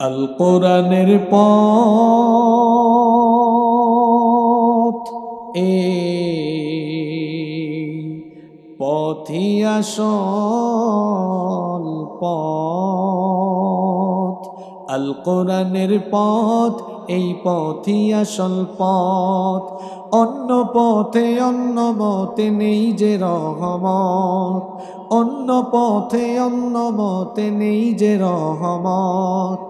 আল কোরআনের পথ, এই পথই আসল পথ। আল কোরআনের পথ, এই পথই আসল পথ। অন্য পথে অন্য মতে নেই যে রহমত, অন্য পথে অন্য মতে নেই যে রহমত।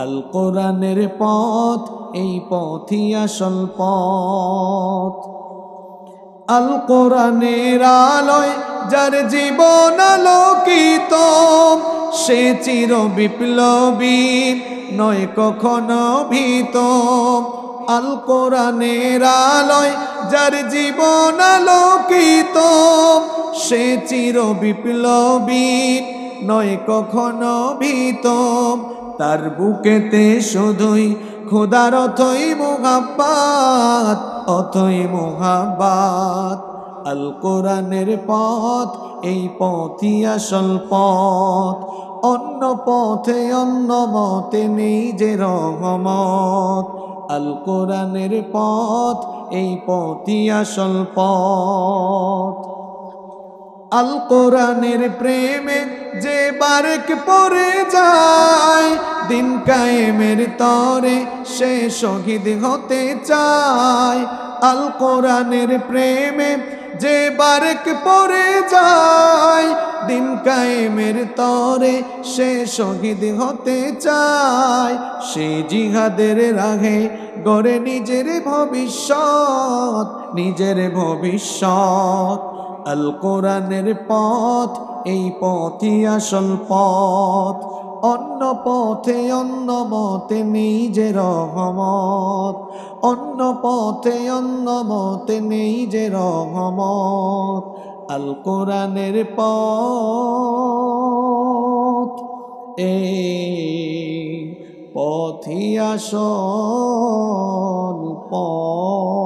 আল কোরআনের পথ, এই পথই আসল পথ। আল কোরআনের আলোয় যার জীবন আলোকিত, সে চির বিপ্লবী নয় কখনো ভীত। আল কোরআনের আলোয় যার জীবন আলোকিত, সে চির বিপ্লবী নয় কখনো ভীত। তার বুকেতে শুধুই খোদার অথই মুহাব্বত, অথই মুহাব্বত। আল কোরআনের পথ, এই পথই আসল পথ। অন্য পথে অন্য মতে নেই যে রহমত। আল কোরআনের পথ, এই পথই আসল পথ। আল কোরআনের প্রেমে যে বারেক পড়ে যায়, দিন কায়েমের তরে সে শহীদ হতে চায়। আল কোরআনের প্রেমে যে বারেক পড়ে যায়, দিন কায়েমের তরে সে শহীদ হতে চায়। সে জিহাদের রাহে গড়ে নিজের ভবিষ্যৎ, নিজের ভবিষ্যৎ। আল কোরআনের পথ, এই পথই আসল পথ। অন্য পথে অন্য মতে নেই যে রহমত, অন্য পথে অন্য মতে নেই যে রহমত। আল কোরআনের পথ, এই পথই আসল পথ।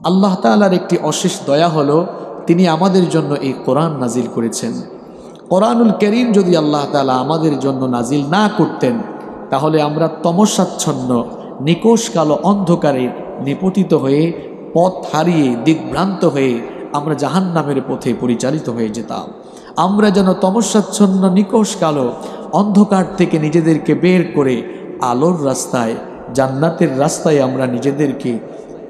আল্লাহ তাআলার একটি অশেষ দয়া হলো, তিনি আমাদের জন্য এই কোরআন নাজিল করেছেন। কোরআনুল কারীম যদি আল্লাহ তাআলা আমাদের জন্য নাজিল না করতেন, তাহলে আমরা তমসাচ্ছন্ন নিকোষ কালো অন্ধকারে নিপতিত হয়ে, পথ হারিয়ে দিগ্ভ্রান্ত হয়ে আমরা জাহান্নামের পথে পরিচালিত হয়ে যেতাম। আমরা যেন তমসাচ্ছন্ন নিকোষ কালো অন্ধকার থেকে নিজেদেরকে বের করে আলোর রাস্তায়, জান্নাতের রাস্তায় আমরা নিজেদেরকে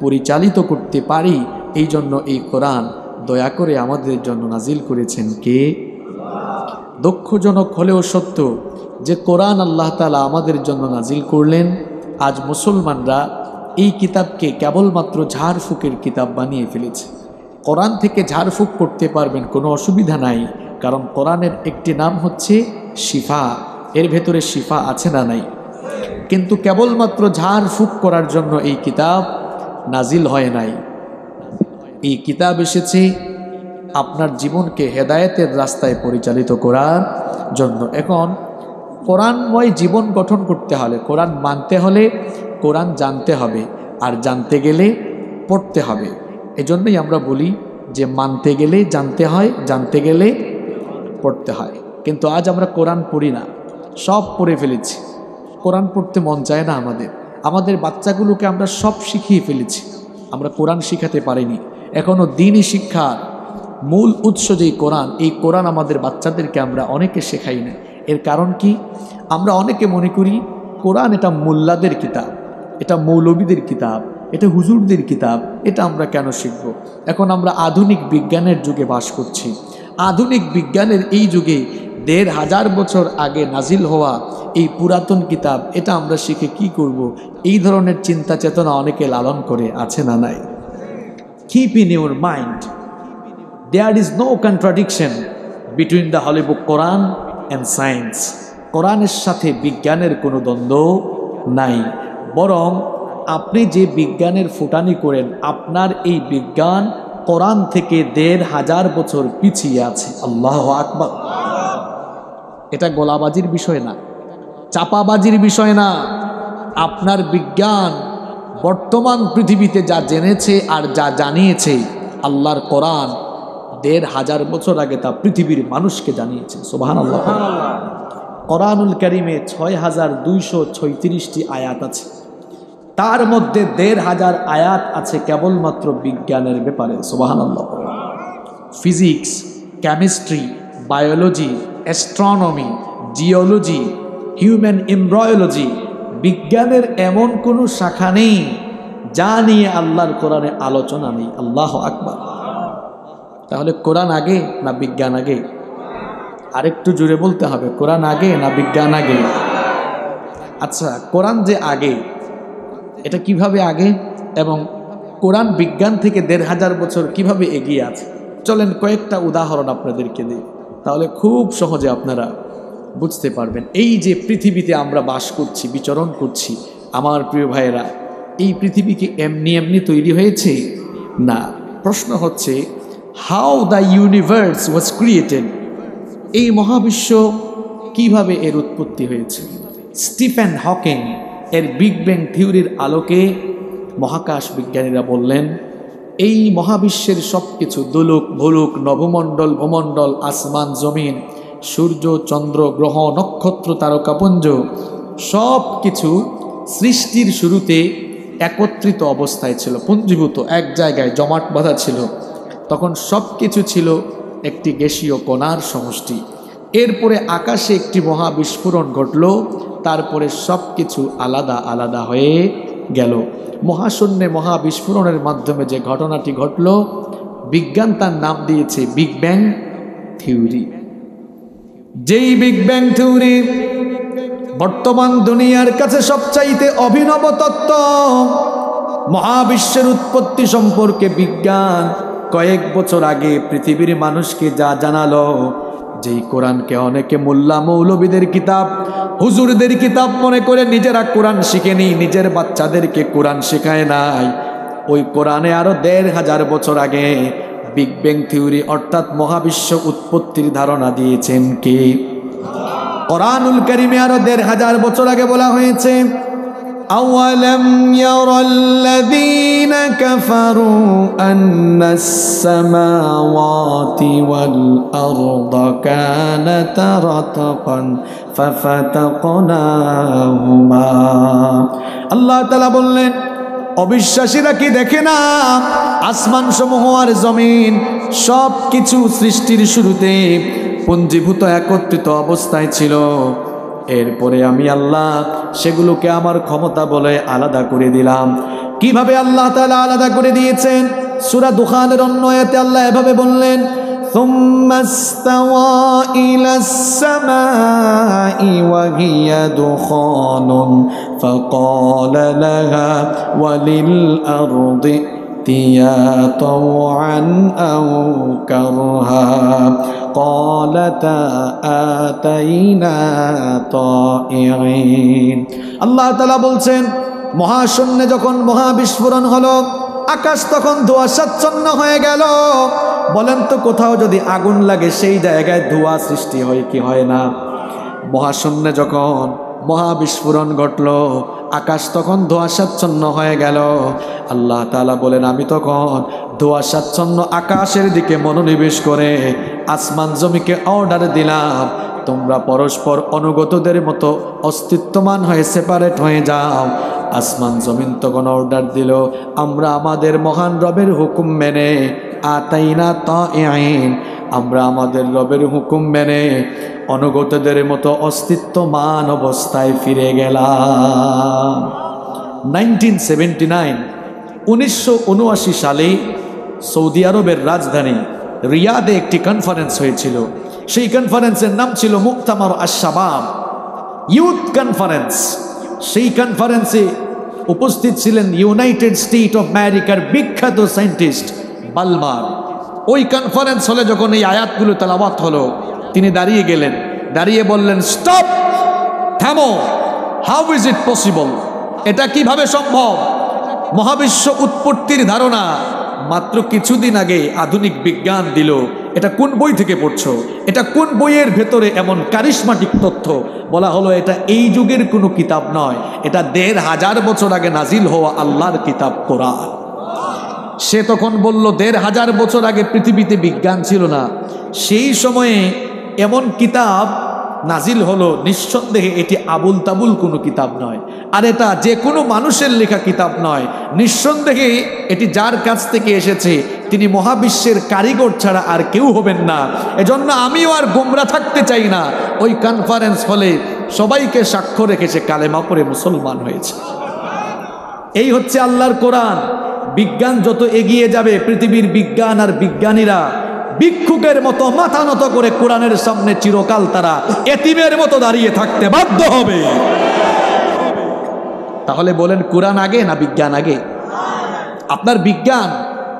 পরিচালিত করতে পারি। এই জন্য এই কোরআন দয়া করে আমাদের জন্য নাজিল করেছেন কে? দুঃখজনক হলেও সত্য যে কোরআন আল্লাহ তাআলা আমাদের জন্য নাজিল করলেন। আজ মুসলমানরা এই কিতাবকে কেবলমাত্র ঝাড়ফুঁকের কিতাব বানিয়ে ফেলেছে। কোরআন থেকে ঝাড়ফুঁক করতে পারবেন, কোনো অসুবিধা নাই, কারণ কোরআনের একটি নাম হচ্ছে শিফা। এর ভেতরে শিফা আছে না নাই? কিন্তু কেবলমাত্র ঝাড়ফুঁক করার জন্য এই কিতাব নাজিল হয় নাই। এই কিতাব এসেছে আপনার জীবনকে হেদায়েতের রাস্তায় পরিচালিত করার জন্য। এখন কোরআনময় জীবন গঠন করতে হলে, কোরআন মানতে হলে কোরআন জানতে হবে, আর জানতে গেলে পড়তে হবে। এজন্যই আমরা বলি যে মানতে গেলে জানতে হয়, জানতে গেলে পড়তে হয়। কিন্তু আজ আমরা কোরআন পড়ি না, সব পড়ে ফেলেছি। কোরআন পড়তে মন চায় না আমাদের। আমাদের বাচ্চাগুলোকে আমরা সব শিখিয়ে ফেলেছি, আমরা কোরআন শিখাতে পারিনি। এখনও দ্বীনি শিক্ষার মূল উৎস যেই কোরআন, এই কোরআন আমাদের বাচ্চাদেরকে আমরা অনেকে শেখাই না। এর কারণ কি? আমরা অনেকে মনে করি কোরআন এটা মোল্লাদের কিতাব, এটা মৌলবীদের কিতাব, এটা হুজুরদের কিতাব, এটা আমরা কেন শিখব? এখন আমরা আধুনিক বিজ্ঞানের যুগে বাস করছি। আধুনিক বিজ্ঞানের এই যুগে ১৫০০ বছর আগে নাজিল হওয়া এই পুরাতন কিতাব, এটা আমরা শিখে কি করব? এই ধরনের চিন্তা চেতনা অনেকে লালন করে, আছে না নাই? Keep in your mind, there is no contradiction between the Holy Book Quran and science. কোরআনের সাথে বিজ্ঞানের কোনো দ্বন্দ্ব নাই। বরং আপনি যে বিজ্ঞানের ফুটানি করেন, আপনার এই বিজ্ঞান কোরআন থেকে ১৫০০ বছর পিছিয়ে আছে। আল্লাহু আকবার। এটা গোলাবাজির বিষয় না, চাপাবাজির বিষয় না। আপনার বিজ্ঞান বর্তমান পৃথিবীতে যা জেনেছে আর যা জানিয়েছে, আল্লাহর কোরআন ১৫০০ বছর আগে তা পৃথিবীর মানুষকে জানিয়েছে। সুবহানাল্লাহ। কোরআনুল কারীমে ৬,২৩৬টি আয়াত আছে। তার মধ্যে ১,৫০০ আয়াত আছে কেবলমাত্র বিজ্ঞানের ব্যাপারে। সুবহানাল্লাহ। Physics, chemistry, biology, astronomy, geology, human embryology, বিজ্ঞানের এমন কোনো শাখা নেই যা নিয়ে আল্লাহর কোরআনে আলোচনা নেই। আল্লাহু আকবার। তাহলে কোরআন আগে না বিজ্ঞান আগে? আরেকটু জোরে বলতে হবে, কোরআন আগে না বিজ্ঞান আগে? আচ্ছা, কোরআন যে আগে, এটা কিভাবে আগে, এবং কোরআন বিজ্ঞান থেকে ১,৫০০ বছর কিভাবে এগিয়ে আছে? চলেন কয়েকটা উদাহরণ আপনাদেরকে দিই, তাহলে খুব সহজে আপনারা বুঝতে পারবেন। এই যে পৃথিবীতে আমরা বাস করছি, বিচরণ করছি, আমার প্রিয় ভাইয়েরা, এই পৃথিবী কি এমনি এমনি তৈরি হয়েছে? না। প্রশ্ন হচ্ছে, how the universe was created, এই মহাবিশ্ব কিভাবে এর উৎপত্তি হয়েছে? স্টিফেন হকিং এর বিগ ব্যাং থিওরির আলোকে মহাকাশ বিজ্ঞানীরা বললেন, এই মহাবিশ্বের সব কিছু, দোলক ভোলক, নভমণ্ডল, ভূমণ্ডল, আসমান জমিন, সূর্য চন্দ্র গ্রহ নক্ষত্র তারকাপুঞ্জ, সব কিছু সৃষ্টির শুরুতে একত্রিত অবস্থায় ছিল, পুঞ্জীভূত এক জায়গায় জমাট বাঁধা ছিল। তখন সব কিছু ছিল একটি গ্যাসীয় কণার সমষ্টি। এরপরে আকাশে একটি মহাবিস্ফোরণ ঘটল, তারপরে সব কিছু আলাদা আলাদা হয়ে গেল। মহাশূন্যে মহাবিস্ফোরণের মাধ্যমে যে ঘটনাটি ঘটল, বিজ্ঞান তার নাম দিয়েছে বিগ ব্যাং থিওরি। যেই বিগ ব্যাং থিওরি বর্তমান দুনিয়ার কাছে সবচাইতে অভিনব তত্ত্ব। মহাবিশ্বের উৎপত্তি সম্পর্কে বিজ্ঞান কয়েক বছর আগে পৃথিবীর মানুষকে যা জানালো, যেই কোরআনকে অনেকে মোল্লা মৌলবীদের কিতাব, হুজুরদের কিতাব মনে করে নিজেরা কোরআন শিখেনি, নিজের বাচ্চাদেরকে কোরআন শেখায় নাই, ওই কোরআনে আরো ১,৫০০ বছর আগে বিগ ব্যাং থিওরি অর্থাৎ মহাবিশ্ব উৎপত্তির ধারণা দিয়েছেন কে? কোরআনুল কারীমে আরো ১,৫০০ বছর আগে বলা হয়েছে, আওয়ালাম ইয়ারাল্লাযীনা কাফারু আন্নাস সামাওয়াতি ওয়াল আরদা কানাতা রাতকান ফাফাতাকনাহুমা। আল্লাহ তাআলা বললেন, অবিশ্বাসীরা কি দেখে না আসমান সমূহ আর জমিন সব কিছু সৃষ্টির শুরুতে পুঞ্জীভূত একত্রিত অবস্থায় ছিল, এরপরে আমি আল্লাহ সেগুলোকে আমার ক্ষমতা বলে আলাদা করে দিলাম। কিভাবে আল্লাহ তাআলা আলাদা করে দিয়েছেন? সূরা দুখানের অন্য আয়াতে আল্লাহ এভাবে বললেন, সুম্মা ইসতাওয়া ইলাস সামাই ওয়া হিয়া দুখানুন ফাকালা লাহা ওয়ালিল আরদি ائتيا طوعا أو كرها قالتا آتينا طائعين। আল্লাহ তাআলা বলছেন, মহাশূন্যে যখন মহাবিস্ফোরণ হলো, আকাশ তখন ধোঁয়াচ্ছন্ন হয়ে গেল। বলেন তো, কোথাও যদি আগুন লাগে সেই জায়গায় ধোঁয়া সৃষ্টি হয় কি হয় না? মহাশূন্যে যখন মহাবিস্ফোরণ ঘটল, আকাশ তখন ধোঁয়াচ্ছন্ন হয়ে গেল। আল্লাহ তাআলা বলেন, আমি তখন ধোঁয়াচ্ছন্ন আকাশের দিকে মনোনিবেশ করে আসমান জমিকে অর্ডার দিলাম, তোমরা পরস্পর অনুগতদের মতো অস্তিত্বমান হয়ে সেপারেট হয়ে যাও। আসমান জমিন তখন অর্ডার দিল, আমরা আমাদের মহান রবের হুকুম মেনে আতাইনা তাইঈন, আমরা আমাদের রবের হুকুম মেনে অনুগতদের মতো অস্তিত্বমান অবস্থায় ফিরে গেলাম। 1979 সালে সৌদি আরবের রাজধানী রিয়াদে একটি কনফারেন্স হয়েছিল। সেই কনফারেন্সের নাম ছিল মুক্তামার আশ-শাবাব, ইউথ কনফারেন্স। সেই কনফারেন্সে উপস্থিত ছিলেন ইউনাইটেড স্টেট অফ আমেরিকার বিখ্যাত সায়েন্টিস্ট বালমার। ওই কনফারেন্স হলে যখন এই আয়াতগুলো তেলাওয়াত হলো, তিনি দাঁড়িয়ে গেলেন, দাঁড়িয়ে বললেন, স্টপ, থামো, হাউ ইজ ইট পসিবল, এটা কিভাবে সম্ভব? মহাবিশ্ব উৎপত্তির ধারণা মাত্র কিছুদিন আগে আধুনিক বিজ্ঞান দিল। এটা কোন বই থেকে পড়ছো? এটা কোন বইয়ের ভেতরে এমন কারিশমাটিক তথ্য? বলা হলো, এটা এই যুগের কোনো কিতাব নয়, এটা ১,৫০০ বছর আগে নাজিল হওয়া আল্লাহর কিতাব কোরআন। সে তখন বলল, ১,৫০০ বছর আগে পৃথিবীতে বিজ্ঞান ছিল না, সেই সময়ে এমন কিতাব নাজিল হলো, নিঃসন্দেহে এটি আবুল তাবুল কোনো কিতাব নয়, আর এটা যে কোনো মানুষের লেখা কিতাব নয়। নিঃসন্দেহে এটি যার কাছ থেকে এসেছে তিনি মহাবিশ্বের কারিগর ছাড়া আর কেউ হবেন না। এজন্য আমিও আর গোমরা থাকতে চাই না। ওই কনফারেন্স হলে সবাইকে সাক্ষ্য রেখেছে কালেমা পড়ে মুসলমান হয়েছে। এই হচ্ছে আল্লাহর কোরআন। বিজ্ঞান যত এগিয়ে যাবে, পৃথিবীর বিজ্ঞান আর বিজ্ঞানীরা ভিক্ষুকের মতো মাথা নত করে কোরআনের সামনে চিরকাল তারা এতিমের মতো দাঁড়িয়ে থাকতে বাধ্য হবে। তাহলে বলেন, কোরআন আগে না বিজ্ঞান আগে? আপনার বিজ্ঞান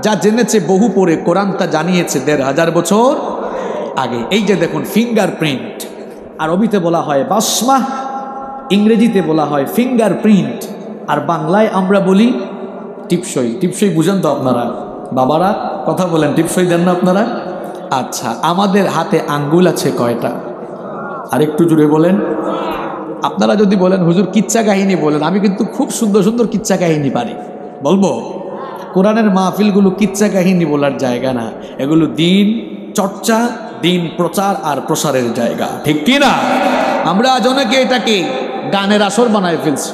যা জেনেছে বহু পরে, কোরআন তা জানিয়েছে ১৫০০ বছর আগে। এই যে দেখুন ফিঙ্গারপ্রিন্ট, আরবিতে বলা হয় বাসমাহ, ইংরেজিতে বলা হয় ফিঙ্গারপ্রিন্ট, আর বাংলায় আমরা বলি টিপসই। টিপসই বুঝেন তো আপনারা? বাবারা কথা বলেন, টিপসই দেন না আপনারা? আচ্ছা, আমাদের হাতে আঙ্গুল আছে কয়টা? আর একটু জুড়ে বলেন। আপনারা যদি বলেন হুজুর কিচ্ছা কাহিনী বলেন, আমি কিন্তু খুব সুন্দর সুন্দর কিচ্ছা কাহিনী পারি, বলবো। কোরআনের মাহফিলগুলো কিচ্ছা কাহিনী বলার জায়গা না, এগুলো দিন চর্চা, দিন প্রচার আর প্রসারের জায়গা, ঠিক কি না? আমরা আজ অনেকে এটাকে গানের আসর বানিয়ে ফেলছি,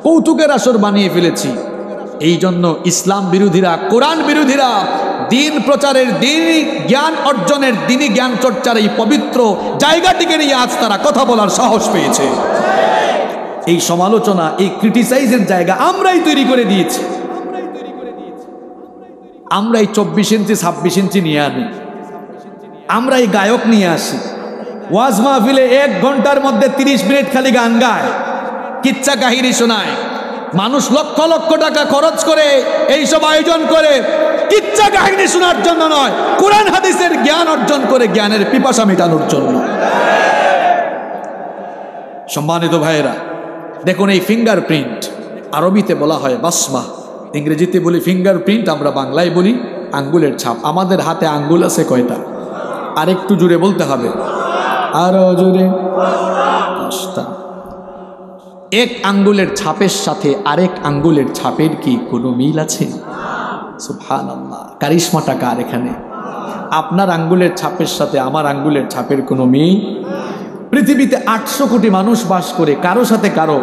কৌতুকের আসর বানিয়ে ফেলেছি। এই জন্য ইসলাম বিরোধীরা, কোরআন বিরোধীরা দিন প্রচারের, দিনই জ্ঞান অর্জনের, দিনই জ্ঞান চর্চার এই পবিত্র জায়গাটিকে নিয়ে আজ তারা কথা বলার সাহস পেয়েছে। এই সমালোচনা, এই ক্রিটিসাইজের জায়গা আমরাই তৈরি করে দিয়েছি। আমরাই 24 ইঞ্চি 26 ইঞ্চি নিয়ে আনি, আমরাই গায়ক নিয়ে আসি, ওয়াজ মাহফিলে 1 ঘন্টার মধ্যে 30 মিনিট খালি গান গায়, কিচ্ছা কাহিনী শোনায়। মানুষ লক্ষ লক্ষ টাকা খরচ করে এইসব আয়োজন করে কিচ্ছা কাহিনী শোনার জন্য নয়, কোরআন হাদিসের জ্ঞান অর্জন করে জ্ঞানের পিপাসা মেটানোর জন্য। সম্মানিত ভাইয়েরা, দেখুন এই ফিঙ্গারপ্রিন্ট, আরবিতে বলা হয় বাসমা, ইংরেজিতে বলি ফিঙ্গারপ্রিন্ট, আমরা বাংলায় বলি আঙ্গুলের ছাপ। আমাদের হাতে আঙ্গুল আছে কয়টা? আর একটু জুড়ে বলতে হবে, আরো জুড়ে। 10টা। এক আঙ্গুলের ছাপের সাথে আরেক আঙ্গুলের ছাপের কি কোনো মিল আছে? সুবহানাল্লাহ। কারিশমাটা কার এখানে? আপনার আঙ্গুলের ছাপের সাথে আমার আঙ্গুলের ছাপের কোনো মিল? পৃথিবীতে 800 কোটি মানুষ বাস করে, কারো সাথে কারো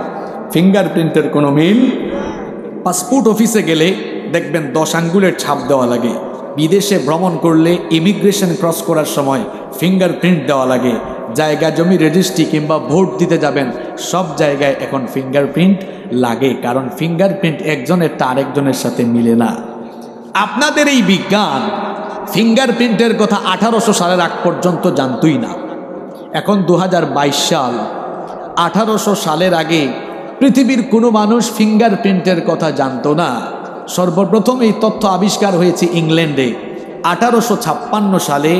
ফিঙ্গারপ্রিন্টের কোনো মিল? পাসপোর্ট অফিসে গেলে দেখবেন 10 আঙ্গুলের ছাপ দেওয়া লাগে। বিদেশে ভ্রমণ করলে ইমিগ্রেশন ক্রস করার সময় ফিঙ্গারপ্রিন্ট দেওয়া লাগে। জায়গা জমি রেজিস্ট্রি কিংবা ভোট দিতে যাবেন, সব জায়গায় এখন ফিঙ্গারপ্রিন্ট লাগে, কারণ ফিঙ্গারপ্রিন্ট একজনেরটা আরেকজনের সাথে মিলে না। আপনাদের এই বিজ্ঞান ফিঙ্গারপ্রিন্টের কথা 1800 সালের আগ পর্যন্ত জানতই না। এখন 2022 সাল, 1800 সালের আগে পৃথিবীর কোনো মানুষ ফিঙ্গারপ্রিন্টের কথা জানতো না। সর্বপ্রথম এই তথ্য আবিষ্কার হয়েছে ইংল্যান্ডে 1856 সালে।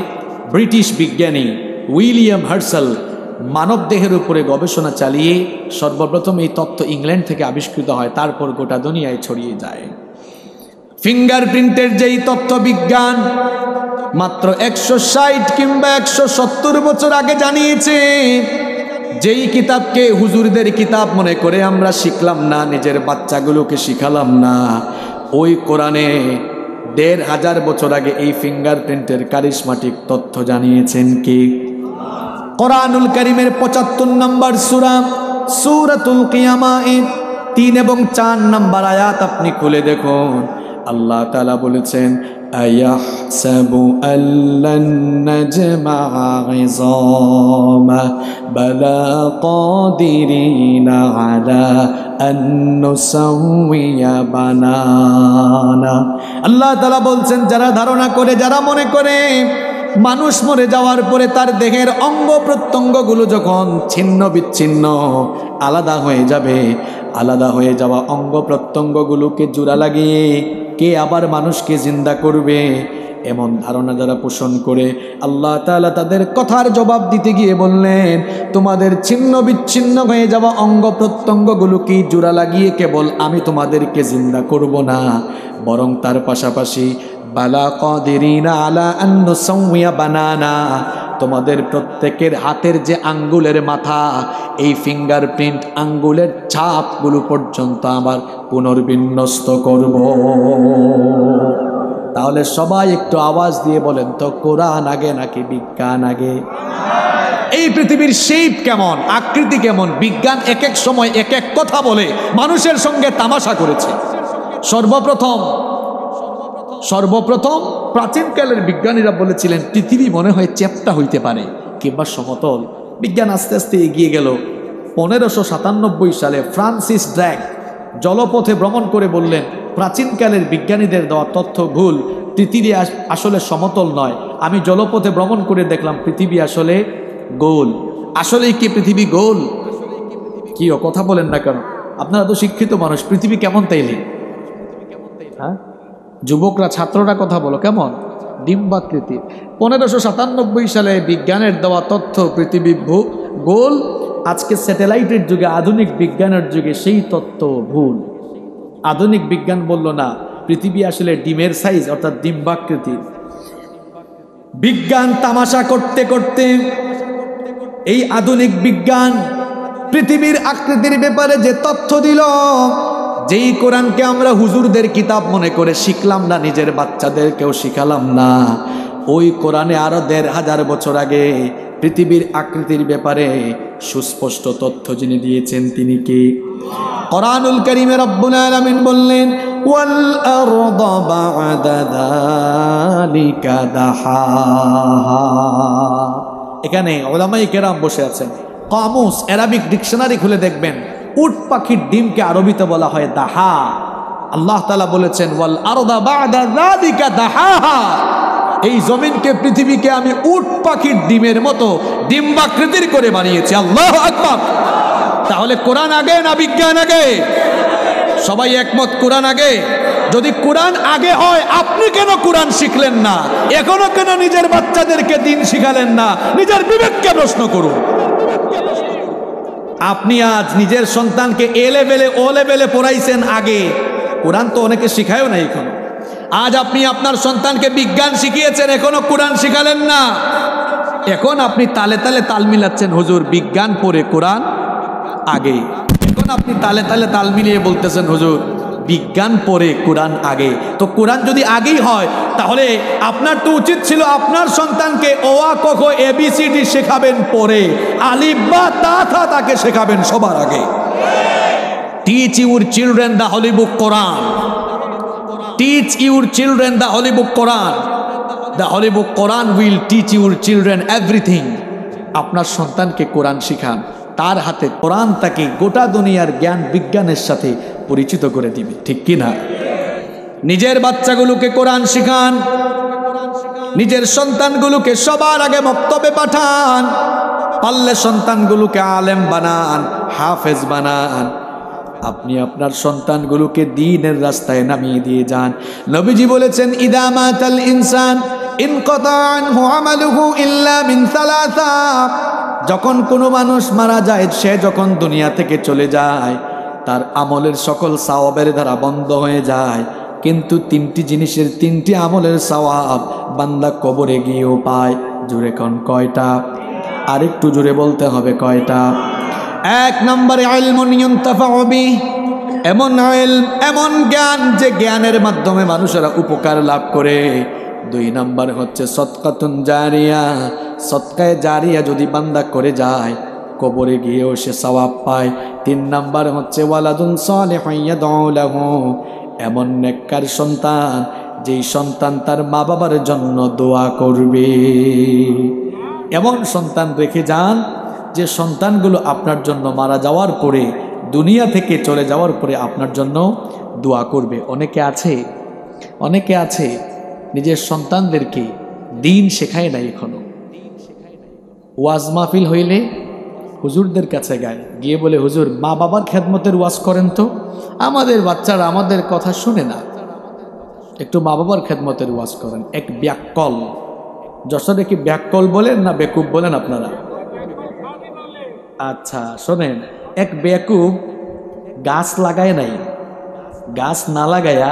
ব্রিটিশ বিজ্ঞানী উইলিয়াম হার্সেল মানবদেহের উপরে গবেষণা চালিয়ে সর্বপ্রথম এই তথ্য ইংল্যান্ড থেকে আবিষ্কৃত হয়, তারপর গোটা দুনিয়ায় ছড়িয়ে যায়। ফিঙ্গারপ্রিন্টের যেই তথ্য বিজ্ঞান মাত্র 160 কিংবা 170 বছর আগে জানিয়েছে, যেই কিতাবকে হুজুরদের কিতাব মনে করে আমরা শিখলাম না, নিজের বাচ্চাগুলোকে শিখালাম না, ওই কোরআনে 1500 বছর আগে এই ফিঙ্গারপ্রিন্টের কারিশমাটিক তথ্য জানিয়েছেন কে? কোরআনুল কারীমের 75 নম্বর সূরা সূরাতুল কিয়ামাহ 3 এবং 4 নম্বর আয়াত আপনি খুলে দেখুন। আল্লাহ তাআলা বলেছেন, আয়াহসাবু আল্লান নাজমা'a 'ইযামা বালা কাদিরিনা আলা আন নুসাউইয়া বানানা। আল্লাহ তাআলা বলছেন, যারা ধারণা করে, যারা মনে করে মানুষ মরে যাওয়ার পরে তার দেহের অঙ্গ প্রত্যঙ্গগুলো যখন ছিন্ন বিচ্ছিন্ন আলাদা হয়ে যাবে, আলাদা হয়ে যাওয়া অঙ্গ প্রত্যঙ্গগুলোকে জোড়া লাগিয়ে কে আবার মানুষকে জিন্দা করবে, এমন ধারণা যারা পোষণ করে, আল্লাহ তাআলা তাদের কথার জবাব দিতে গিয়ে বললেন, তোমাদের ছিন্ন বিচ্ছিন্ন হয়ে যাওয়া অঙ্গ প্রত্যঙ্গগুলোকে জোড়া লাগিয়ে কেবল আমি তোমাদেরকে জিন্দা করব না, বরং তার পাশাপাশি বালা কাদিরিনা আলা আন নুসাউইয়া বানানা, তোমাদের প্রত্যেকের হাতের যে আঙ্গুলের মাথা, এই ফিঙ্গারপ্রিন্ট আঙ্গুলের ছাপগুলো পর্যন্ত আবার পুনর্বিন্যস্ত করব। তাহলে সবাই একটু আওয়াজ দিয়ে বলেন তো, কোরআন আগে নাকি বিজ্ঞান আগে? এই পৃথিবীর শেপ কেমন, আকৃতি কেমন, বিজ্ঞান এক এক সময় এক এক কথা বলে মানুষের সঙ্গে তামাশা করেছে। সর্বপ্রথম প্রাচীনকালের বিজ্ঞানীরা বলেছিলেন পৃথিবী মনে হয় চ্যাপ্টা হইতে পারে কিংবা সমতল। বিজ্ঞান আস্তে আস্তে এগিয়ে গেল। 1597 সালে ফ্রান্সিস ড্র্যাক জলপথে ভ্রমণ করে বললেন প্রাচীনকালের বিজ্ঞানীদের দেওয়া তথ্য ভুল, পৃথিবী আসলে সমতল নয়। আমি জলপথে ভ্রমণ করে দেখলাম পৃথিবী আসলে গোল। আসলেই কি পৃথিবী গোল? কি কথা বলেন না কেন? আপনারা তো শিক্ষিত মানুষ, পৃথিবী কেমন তাইলে? হ্যাঁ, যুবকরা ছাত্ররা কথা বলো, কেমন? ডিম্বাকৃতি। 1597 সালে বিজ্ঞানের দেওয়া তথ্য পৃথিবী গোল। আজকে স্যাটেলাইটের যুগে, আধুনিক বিজ্ঞানের যুগে সেই তথ্য ভুল। আধুনিক বিজ্ঞান বলল না, পৃথিবী আসলে ডিমের সাইজ অর্থাৎ ডিম্বাকৃতির। বিজ্ঞান তামাশা করতে করতে এই আধুনিক বিজ্ঞান পৃথিবীর আকৃতির ব্যাপারে যে তথ্য দিল, যেই কোরআনকে আমরা হুজুরদের কিতাব মনে করে শিখলাম না, নিজের বাচ্চাদেরকেও শিখালাম না, ওই কোরআনে আরো 1500 বছর আগে পৃথিবীর আকৃতির ব্যাপারে সুস্পষ্ট তথ্য যিনি দিয়েছেন তিনি কি? কোরআনুল কারীমে রব্বুল আলামিন বললেন ওয়াল আরদা বা'দা যালিকা দাহাহা। এখানে উলামায়ে কেরাম বসে আছেন, কামুস অ্যারাবিক ডিকশনারি খুলে দেখবেন উট পাখির ডিমকে আরবিতে বলা হয় দাহা। আল্লাহ তাআলা বলেছেন ওয়াল আরদা বা'দা যালিকা দাহাহা, এই জমিনকে পৃথিবীকে আমি উট পাখির ডিমের মতো ডিম্বাকৃতির করে বানিয়েছি। আল্লাহু আকবার। তাহলে কোরআন আগে না বিজ্ঞান আগে? সবাই একমত কোরআন আগে। যদি কোরআন আগে হয় আপনি কেন কোরআন শিখলেন না? এখনো কেন নিজের বাচ্চাদেরকে দিন শিখালেন না? নিজের বিবেককে প্রশ্ন করুন। আপনি আজ নিজের সন্তানকে এ লেভেলে ও লেভেলে পড়াইছেন আগে, কোরআন তো অনেকে শিখায়ও না এখনো। আজ আপনি আপনার সন্তানকে বিজ্ঞান শিখিয়েছেন, এখনো কোরআন শিখালেন না। এখন আপনি তালে তালে তাল মিলাচ্ছেন, হুজুর বিজ্ঞান পড়ে কোরআন আগে। এখন আপনি তালে তালে তাল মিলিয়ে বলতেছেন হুজুর বিজ্ঞান পড়ে কোরআন আগে। তো কোরআন যদি আগেই হয় তাহলে আপনার তো উচিত ছিল আপনার সন্তানকে অ আ ক খ এবিসিডি শেখাবেন পড়ে, আলিফ বা তা থা তাকে শেখাবেন সবার আগে। Teach your children the Holi book Quran. Teach your children the Holi book Quran. The Holi book Quran will teach your children everything. আপনার সন্তানকে কোরআন শিখান, তার হাতে কোরআন তাকে গোটা দুনিয়ার জ্ঞান বিজ্ঞানের সাথে পরিচিত করে দিবে, ঠিক কি না? নিজের বাচ্চাগুলোকে কোরআন শিখান, নিজের সন্তানগুলোকে সবার আগে মক্তবে পাঠান, পারলে সন্তানগুলোকে আলেম বানান, হাফেজ বানান। আপনি আপনার সন্তানগুলোকে দ্বীনের রাস্তায় নামিয়ে দিয়ে যান। নবীজি বলেছেন ইদা মাতাল ইনসান ইনকাতা আনহু আমালুহু ইল্লা মিন সালাসা। যখন কোনো মানুষ মারা যায়, সে যখন দুনিয়া থেকে চলে যায়, তার আমলের সকল সওয়াবের ধারা বন্ধ হয়ে যায়, কিন্তু তিনটি জিনিসের তিনটি আমলের সওয়াব বান্দা কবরে গিয়েও পায়। জুড়ে কোন কয়টা? আরেকটু জুড়ে বলতে হবে কয়টা? 1 নম্বরে ইলমুন ইউনতাফাউ বিহি, এমন ইলম, এমন জ্ঞান যে জ্ঞানের মাধ্যমে মানুষেরা উপকার লাভ করে। 2 নম্বর হচ্ছে সদকাতুন জারিয়া, সদকায়ে জারিয়া যদি বান্দা করে যায় কবরে গিয়েও সে সওয়াব পায়। 3 নম্বর হচ্ছে ওয়ালাদুন সালিহুন ইয়াদউ লাহু, এমন নেককার সন্তান যেই সন্তান তার মা বাবার জন্য দোয়া করবে। এমন সন্তান রেখে যান যে সন্তানগুলো আপনার জন্য মারা যাওয়ার পরে, দুনিয়া থেকে চলে যাওয়ার পরে আপনার জন্য দোয়া করবে। অনেকে আছে নিজের সন্তানদেরকে দিন শেখায় না এখনো। ওয়াজ মাহফিল হইলে হুজুরদের কাছে গিয়ে বলে হুজুর মা বাবার খেদমতের ওয়াজ করেন তো, আমাদের বাচ্চারা আমাদের কথা শুনে না, একটু মা বাবার খেদমতের ওয়াজ করেন। এক ব্যাককল, যশোরে কি ব্যাককল বলেন না বেকুব বলেন আপনারা? আচ্ছা শোনেন, এক বেকুব গাছ লাগায় নাই, গাছ না লাগায়া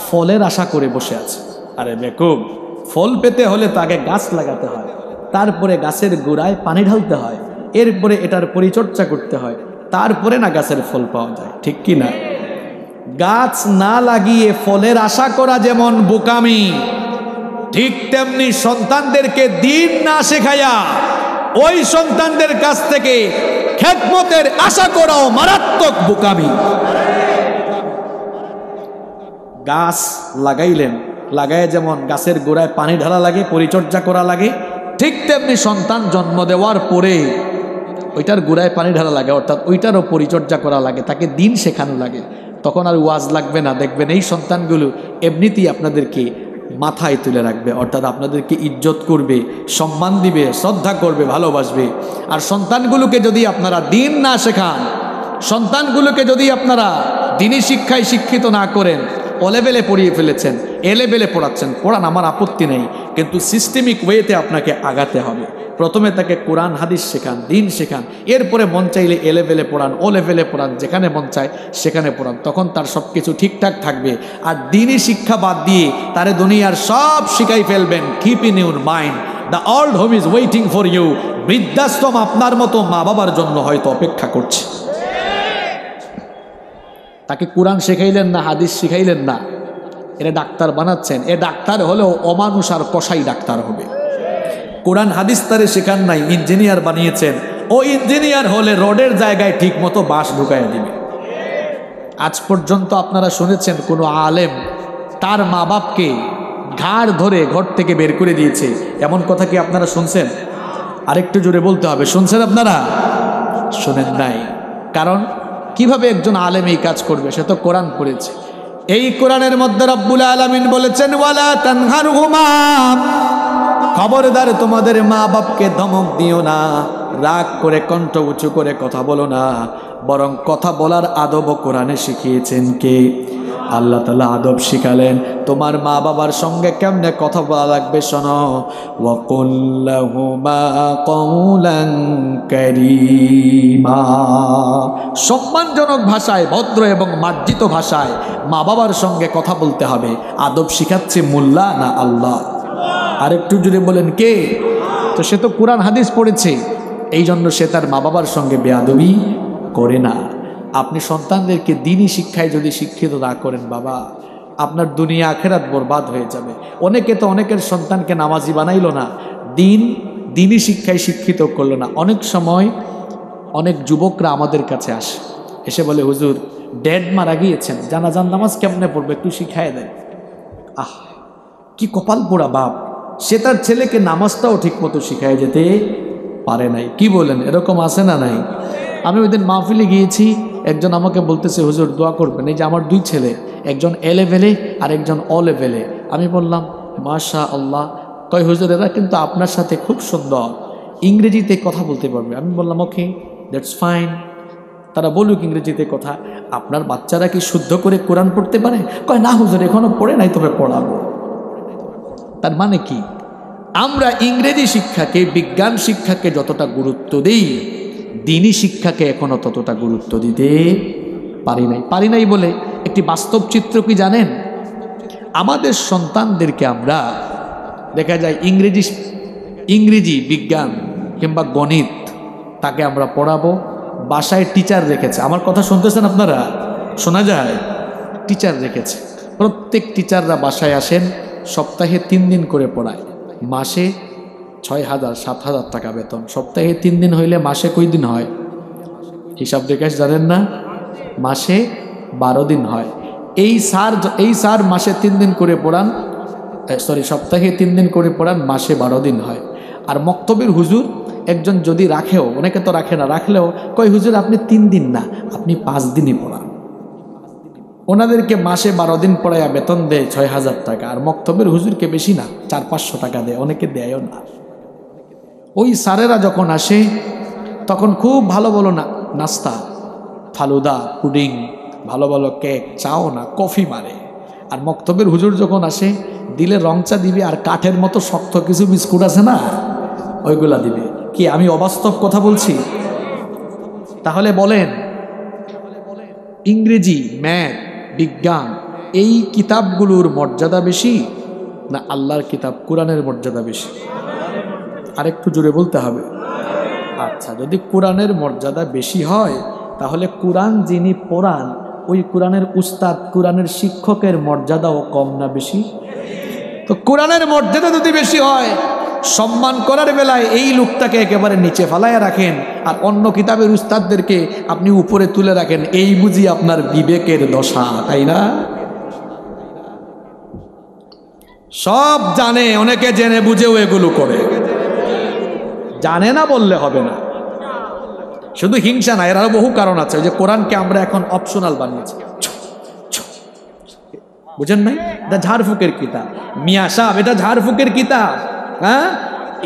ফলের আশা করে বসে আছে। আরে বেকুব, ফল পেতে হলে তো আগে গাছ লাগাতে হয়, তারপরে গাছের গোড়ায় পানি ঢালতে হয়, এরপরে এটার পরিচর্যা করতে হয়, তারপরে না গাছের ফল পাওয়া যায়, ঠিক কি না? গাছ না লাগিয়ে ফলের আশা করা যেমন বোকামি, ঠিক তেমনি সন্তানদেরকে দিন না শেখায়া ওই সন্তানদের কাছ থেকে খেদমতের আশা করাও মারাত্মক বোকামি। গাছ লাগাইলেন, লাগায় যেমন গাছের গোড়ায় পানি ঢালা লাগে, পরিচর্যা করা লাগে, ঠিক তেমনি সন্তান জন্ম দেওয়ার পরে ওইটার গোড়ায় পানি ঢালা লাগে, অর্থাৎ ওইটারও পরিচর্যা করা লাগে, তাকে দিন শেখানো লাগে। তখন আর ওয়াজ লাগবে না। দেখবেন এই সন্তানগুলো এমনিতেই আপনাদেরকে মাথায় তুলে রাখবে, অর্থাৎ আপনাদেরকে ইজ্জত করবে, সম্মান দিবে, শ্রদ্ধা করবে, ভালোবাসবে। আর সন্তানগুলোকে যদি আপনারা দিন না শেখান, সন্তানগুলোকে যদি আপনারা দিনী শিক্ষায় শিক্ষিত না করেন, ও লেভেলে পড়িয়ে ফেলেছেন, এ লেভেলে পড়াচ্ছেন, পড়ান, আমার আপত্তি নেই, কিন্তু সিস্টেমিক ওয়েতে আপনাকে আগাতে হবে। প্রথমে তাকে কোরআন হাদিস শেখান, দিন শেখান, এরপরে মন চাইলে এ লেভেলে পড়ান, ও লেভেলে পড়ান, যেখানে মন চায় সেখানে পড়ান, তখন তার সব কিছু ঠিকঠাক থাকবে। আর দিনী শিক্ষা বাদ দিয়ে তারে দুনিয়ার সব শিখাই ফেলবেন। Keep in your mind the old home is waiting for you. বৃদ্ধাশ্রম আপনার মতো মা বাবার জন্য হয়তো অপেক্ষা করছে। তাকে কোরআন শেখাইলেন না, হাদিস শিখাইলেন না, এরা ডাক্তার বানাচ্ছেন। এ ডাক্তার হলেও অমানুষ আর কসাই ডাক্তার হবে। কোরআন হাদিস তারে শেখান নাই, ইঞ্জিনিয়ার বানিয়েছেন। ও ইঞ্জিনিয়ার হলে রোডের জায়গায় ঠিক মতো বাঁশ ঢুকাইয়া দিবে। আজ পর্যন্ত আপনারা শুনেছেন কোনো আলেম তার মা বাপকে ঘাড় ধরে ঘর থেকে বের করে দিয়েছে, এমন কথা কি আপনারা শুনছেন? আরেকটু জোরে বলতে হবে, শুনছেন আপনারা? শুনেন নাই। কারণ কিভাবে একজন আলেম এই কাজ করবে? সে তো কোরআন পড়েছে। এই কোরআনের মধ্যে রব্বুল আলামিন বলেছেন, ওয়ালা তানহারহুমা, খবরদার তোমাদের মা বাপকে ধমক দিও না, রাগ করে কণ্ঠ উঁচু করে কথা বলো না, বরং কথা বলার আদব কোরআনে শিখিয়েছেন কে? আল্লাহ তাআলা আদব শিখালেন। তোমার মা বাবার সঙ্গে কেমনে কথা বলা লাগবে শোনো। ওয়াকুল লাহুমা কওলান কারীমা, সম্মানজনক ভাষায়, ভদ্র এবং মার্জিত ভাষায় মা বাবার সঙ্গে কথা বলতে হবে। আদব শিখাচ্ছে মোল্লা না আল্লাহ? আরেকটু জুড়ে বলেন কে? তো সে তো কোরআন হাদিস পড়েছে, এই জন্য সে তার মা বাবার সঙ্গে বেয়াদবি করে না। আপনি সন্তানদেরকে দিনী শিক্ষায় যদি শিক্ষিত না করেন, বাবা, আপনার দুনিয়া আখেরাত বরবাদ হয়ে যাবে। অনেকে তো অনেকের সন্তানকে নামাজি বানাইলো না, দিনী শিক্ষায় শিক্ষিত করলো না। অনেক সময় অনেক যুবকরা আমাদের কাছে আসে, এসে বলে, হুজুর ড্যাড মারা গিয়েছেন, জানাজার নামাজ কেমনে পড়বে একটু শিখায় দেন। আহ, কি কপাল পোড়া বাপ, সে তার ছেলেকে নামাজটাও ঠিক মতো শিখায় যেতে পারে নাই। কি বলেন, এরকম আছে না নাই? আমি ওই দিন মাহফিলে গিয়েছি, একজন আমাকে বলতেছে, হুজুর দোয়া করবেন, এই যে আমার দুই ছেলে, একজন এ লেভেলে আর একজন অ লেভেলে। আমি বললাম মাশা আল্লাহ। কয় হুজুর এরা কিন্তু আপনার সাথে খুব সুন্দর ইংরেজিতে কথা বলতে পারবে। আমি বললাম ওকে, দ্যাটস ফাইন, তারা বলুক ইংরেজিতে কথা। আপনার বাচ্চারা কি শুদ্ধ করে কোরআন পড়তে পারে? কয় না হুজুর এখনো পড়ে নাই, তবে পড়াবো। তার মানে কি? আমরা ইংরেজি শিক্ষাকে, বিজ্ঞান শিক্ষাকে যতটা গুরুত্ব দেই, দিনী শিক্ষাকে এখনো ততটা গুরুত্ব দিতে পারি নাই বলে একটি বাস্তব চিত্র কি জানেন? আমাদের সন্তানদেরকে আমরা দেখা যায় ইংরেজি বিজ্ঞান কিংবা গণিত তাকে আমরা পড়াবো, বাসায় টিচার রেখেছে। আমার কথা শুনতেছেন আপনারা? শোনা যায়? টিচার রেখেছে। প্রত্যেক টিচাররা বাসায় আসেন, সপ্তাহে 3 দিন করে পড়ায়, মাসে 6,000-7,000 টাকা বেতন। সপ্তাহে 3 দিন হইলে মাসে কই দিন হয়? হিসাব রেখে জানেন না? মাসে 12 দিন হয়। এই স্যার মাসে 3 দিন করে পড়ান, সপ্তাহে 3 দিন করে পড়ান, মাসে 12 দিন হয়। আর মক্তবের হুজুর একজন যদি রাখেও, অনেকে তো রাখে না, রাখলেও কয় হুজুর আপনি 3 দিন না, আপনি 5 দিনই পড়ান। ওনাদেরকে মাসে 12 দিন পড়াইয়া বেতন দেয় 6,000 টাকা। আর মক্তবের হুজুরকে বেশি না, 400-500 টাকা দেয়, অনেকে দেয়ও না। ওই স্যারেরা যখন আসে তখন খুব ভালো ভালো নাস্তা, ফালুদা, পুডিং, ভালো ভালো কেক, চাও না, কফি মারে। আর মক্তবের হুজুর যখন আসে দিলে রং চা দিবে, আর কাঠের মতো শক্ত কিছু বিস্কুট আছে না, ওইগুলা দিবে। কি আমি অবাস্তব কথা বলছি? তাহলে বলেন, ইংরেজি, ম্যাথ, বিজ্ঞান এই কিতাবগুলোর মর্যাদা বেশি না আল্লাহর কিতাব কোরআনের মর্যাদা বেশি? আরেকটু জোরে বলতে হবে। আচ্ছা, যদি কোরআনের মর্যাদা বেশি হয়, তাহলে কোরআন যিনি পড়ান, ওই কোরআনের উস্তাদ, কোরআনের শিক্ষকের মর্যাদাও কম না বেশি? তো কোরআনের মর্যাদা যদি বেশি হয়, সম্মান করার বেলায় এই লোকটাকে একেবারে নিচে ফালাইয়া রাখেন, আর অন্য কিতাবের উস্তাদদেরকে আপনি উপরে তুলে রাখেন। এই বুঝি আপনার বিবেকের দশা, তাই না? সব জানে, অনেকে জেনে বুঝেও এগুলো করে। জানে না বললে হবে না, শুধু হিংসা না, এর আরো বহু কারণ আছে। ওই যে কোরআনকে আমরা এখন অপশনাল বানিয়েছি, বুঝেন নাই? এটা ঝাড়ফুকের কিতাব মিয়া সাহেব, এটা ঝাড়ফুকের কিতাব। হ্যাঁ,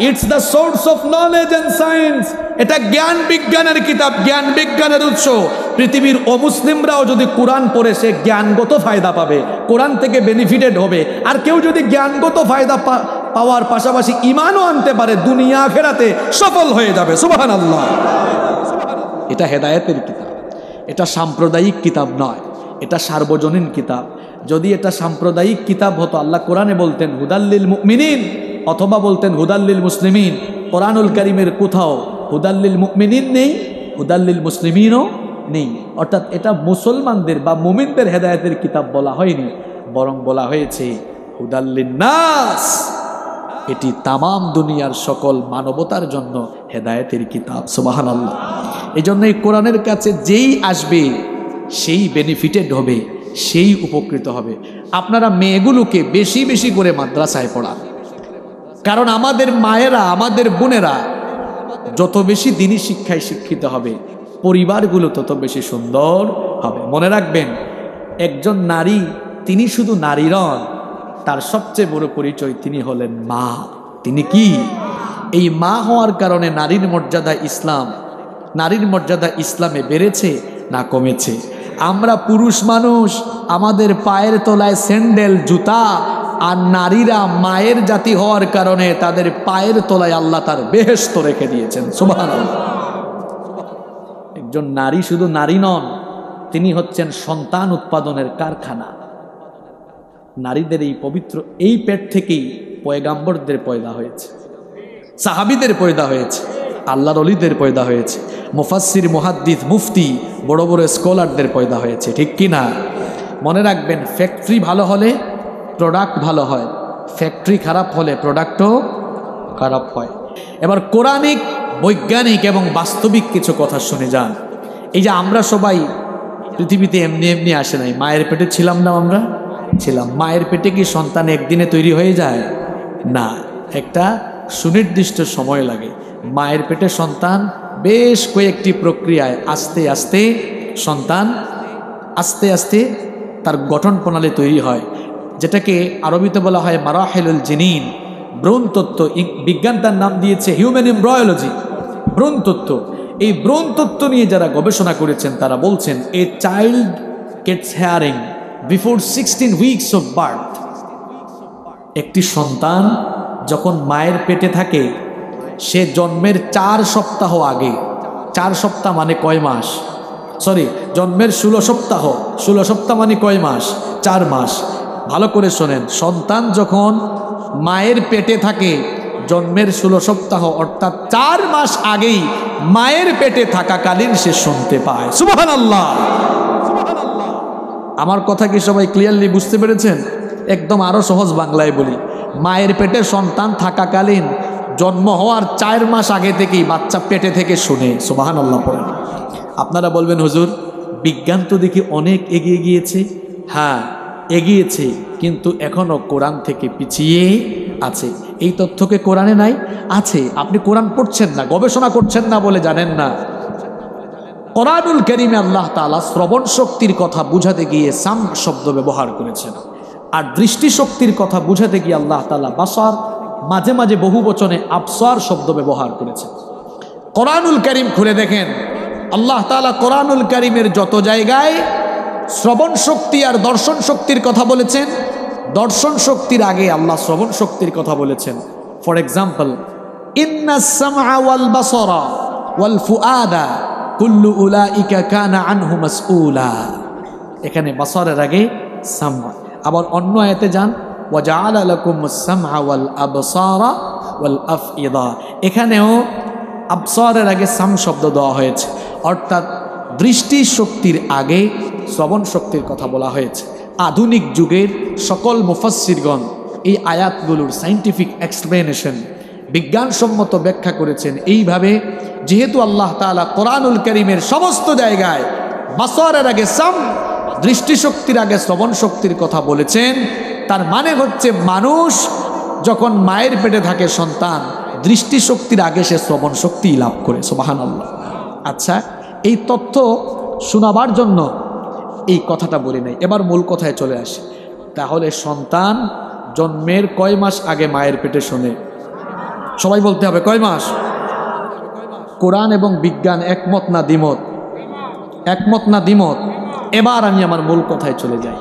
it's the source of knowledge and science. এটা জ্ঞান বিজ্ঞানের কিতাব, জ্ঞান বিজ্ঞানের উৎস। পৃথিবীর অমুসলিমরাও যদি কোরআন পড়ে সে জ্ঞানগত ফায়দা পাবে, কোরআন থেকে বেনিফিটেড হবে। আর কেউ যদি জ্ঞানগত ফায়দা পাওয়ার পাশাপাশি ইমানও আনতে পারে, দুনিয়া আখিরাতে সফল হয়ে যাবে। সুবহানাল্লাহ। এটা হেদায়েতের কিতাব, এটা সাম্প্রদায়িক কিতাব নয়, এটা সার্বজনীন কিতাব। যদি এটা সাম্প্রদায়িক কিতাব হতো, আল্লাহ কোরআনে বলতেন হুদাল্লিল মুমিনিন, অথবা বলতেন হুদাল্লিল মুসলিমিন। কোরআনুল কারীমের কোথাও হুদাল্লিল মুমিনিন নেই, হুদাল্লিল মুসলিমিনও নেই। অর্থাৎ এটা মুসলমানদের বা মুমিনদের হেদায়েতের কিতাব বলা হয়নি, বরং বলা হয়েছে হুদাল্লিন নাস। এটি তামাম দুনিয়ার সকল মানবতার জন্য হেদায়েতের কিতাব। সুবহানাল্লাহ। এই জন্য এই কোরআনের কাছে যেই আসবে সেই বেনিফিটেড হবে, সেই উপকৃত হবে। আপনারা মেয়েগুলোকে বেশি বেশি করে মাদ্রাসায় পড়ান, কারণ আমাদের মায়েরা, আমাদের বোনেরা যত বেশি দিনী শিক্ষায় শিক্ষিত হবে, পরিবারগুলো তত বেশি সুন্দর হবে। মনে রাখবেন, একজন নারী তিনি শুধু নারী নন, তার সবচেয়ে বড় পরিচয় তিনি হলেন মা। তিনি কি? এই মা হওয়ার কারণে নারীর মর্যাদা ইসলামে বেড়েছে না কমেছে? আমরা পুরুষ মানুষ, আমাদের পায়ের তলায় স্যান্ডেল জুতা, আর নারীরা মায়ের জাতি হওয়ার কারণে তাদের পায়ের তলায় আল্লাহ তার বেহেশত রেখে দিয়েছেন। সুবহানাল্লাহ। একজন নারী শুধু নারী নন, তিনি হচ্ছেন সন্তান উৎপাদনের কারখানা। নারীদের এই পবিত্র এই পেট থেকেই পয়গাম্বরদের পয়দা হয়েছে, সাহাবীদের পয়দা হয়েছে, আল্লাহর ওলিদের পয়দা হয়েছে, মুফাসসির, মুহাদ্দিস, মুফতি, বড় বড় স্কলারদের পয়দা হয়েছে। ঠিক কি না? মনে রাখবেন, ফ্যাক্টরি ভালো হলে প্রোডাক্ট ভালো হয়, ফ্যাক্টরি খারাপ হলে প্রোডাক্টও খারাপ হয়। এবার কোরআনিক, বৈজ্ঞানিক এবং বাস্তবিক কিছু কথা শুনে যান। এই যে আমরা সবাই পৃথিবীতে এমনি এমনি আসে নাই, মায়ের পেটে ছিলাম না? আমরা ছিলাম। মায়ের পেটে কি সন্তান একদিনে তৈরি হয়ে যায়? না, একটা সুনির্দিষ্ট সময় লাগে। মায়ের পেটে সন্তান বেশ কয়েকটি প্রক্রিয়ায় আস্তে আস্তে সন্তান আস্তে আস্তে তার গঠন প্রণালী তৈরি হয়, যেটাকে আরবিতে বলা হয় মারাহিলুল জিনিন, ভ্রূণতত্ত্ব। বিজ্ঞান তার নাম দিয়েছে হিউম্যান এমব্রায়োলজি, ভ্রূণতত্ত্ব। এই ভ্রূণতত্ত্ব নিয়ে যারা গবেষণা করেছেন তারা বলছেন a child gets hearing before 16 weeks of birth. একটি সন্তান যখন মায়ের পেটে থাকে, সে জন্মের 4 সপ্তাহ আগে, 4 সপ্তাহ মানে কয় মাস? জন্মের 16 সপ্তাহ, 16 সপ্তাহ মানে কয় মাস? 4 মাস। ভালো করে শোনেন, সন্তান যখন মায়ের পেটে থাকে জন্মের 16 সপ্তাহ অর্থাৎ 4 মাস আগেই মায়ের পেটে থাকাকালীন সে শুনতে পায়। সুবহানাল্লাহ। আমার কথা কি সবাই ক্লিয়ারলি বুঝতে পেরেছেন? একদম আরো সহজ বাংলায় বলি, মায়ের পেটে সন্তান থাকাকালীন জন্ম হওয়ার 4 মাস আগে থেকেই বাচ্চা পেটে থেকে শুনে। সুবহানাল্লাহ পড়েন। আপনারা বলবেন হুজুর, বিজ্ঞান তো দেখি অনেক এগিয়ে গিয়েছে। হ্যাঁ, এগিয়েছে, কিন্তু এখনো কোরআন থেকে পিছিয়ে আছে। এই তথ্যকে কোরআনে নাই? আছে। আপনি কোরআন পড়ছেন না, গবেষণা করছেন না বলে জানেন না। কোরআনুল কারীমে আল্লাহ তাআলা শ্রবণ শক্তির কথা বুঝাতে গিয়ে সাম শব্দ ব্যবহার করেছেন, আর দৃষ্টিশক্তির কথা বুঝাতে গিয়ে আল্লাহ তাআলা বাসার, মাঝে মাঝে বহু বচনে আবসার শব্দ ব্যবহার করেছেন। কোরআনুল কারীম খুলে দেখেন, আল্লাহ তাআলা কোরআনুল কারীমের যত জায়গায় শ্রবণ শক্তি আর দর্শন শক্তির কথা বলেছেন, দর্শন শক্তির আগে আল্লাহ শ্রবণ শক্তির কথা বলেছেন। ফর এক্সাম্পল, ইন্নাস সামআ ওয়াল বাসারা ওয়াল ফুআদা কুল্লু উলাইকা কানা আনহু মাসউলা। এখানে বাসারের আগে সামআ। আবার অন্য আয়াতে যান, ওয়া জাআলা লাকুমুস সামআ ওয়াল আবসারা ওয়াল আফইদা। এখানেও আবসারের আগে সাম শব্দ দেওয়া হয়েছে, অর্থাৎ দৃষ্টি শক্তির আগে শ্রবণ শক্তির কথা বলা হয়েছে। আধুনিক যুগের সকল মুফাসসিরগণ এই আয়াতগুলোর সায়েন্টিফিক এক্সপ্লেনেশন বিজ্ঞানসম্মত ব্যাখ্যা করেছেন এইভাবে, যেহেতু আল্লাহ তাআলা কোরআনুল কারীমের সমস্ত জায়গায় বাসরের আগে সাম, দৃষ্টিশক্তির আগে শ্রবণ শক্তির কথা বলেছেন, তার মানে হচ্ছে মানুষ যখন মায়ের পেটে থাকে সন্তান, দৃষ্টিশক্তির আগে সে শ্রবণ শক্তি লাভ করে। সুবহানাল্লাহ। আচ্ছা, এই তথ্য শোনাবার জন্য এই কথাটা বলি নাই, এবার মূল কথায় চলে আসে। তাহলে সন্তান জন্মের কয় মাস আগে মায়ের পেটে শোনে? সবাই বলতে হবে কয় মাস? কোরআন এবং বিজ্ঞান একমত না দ্বিমত? একমত না দ্বিমত? এবার আমি আমার মূল কথায় চলে যাই।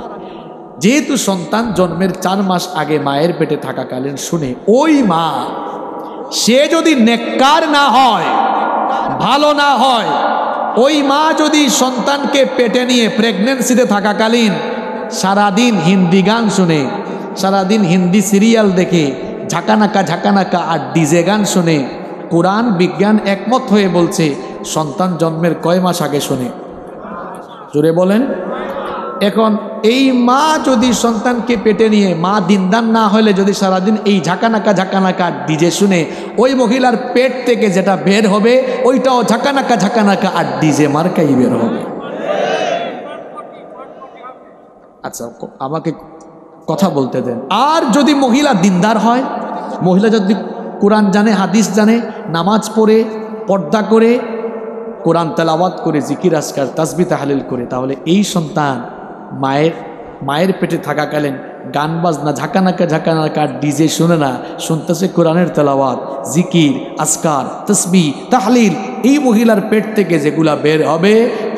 যেহেতু সন্তান জন্মের 4 মাস আগে মায়ের পেটে থাকাকালীন শুনে, ওই মা সে যদি নেককার না হয়, ভালো না হয়, ওই মা যদি সন্তানকে পেটে নিয়ে প্রেগন্যান্সিতে থাকাকালীন সারাদিন হিন্দি গান শুনে, সারাদিন হিন্দি সিরিয়াল দেখে, ঝাঁকানাকা আর ডিজে গান শুনে, কোরআন বিজ্ঞান একমত হয়ে বলছে সন্তান জন্মের কয় মাস আগে শোনে? জোরে বলেন। এখন এই মা যদি সন্তানকে পেটে নিয়ে, মা দিনদার না হলে যদি সারাদিন এই ঝাঁকানাকা ডিজে শুনে, ওই মহিলার পেট থেকে যেটা বের হবে ওইটাও ঝাঁকানাকা আর ডিজে মার্কাই বের হবে। আচ্ছা, আমাকে কথা বলতে দেন। আর যদি মহিলা দিনদার হয়, মহিলা যদি কোরআন জানে, হাদিস জানে, নামাজ পড়ে, পর্দা করে, কোরআন তেলাওয়াত করে, জিকির আজকার তাসবিহ তাহলিল করে, তাহলে এই সন্তান মায়ের পেটে থাকাকালীন গান বাজনা ঝাঁকানাকা ডিজে শুনে না, শুনতেছে কোরআনের তেলাওয়াত, জিকির আজকার তাসবিহ তাহলিল। এই মহিলার পেট থেকে যেগুলা বের হবে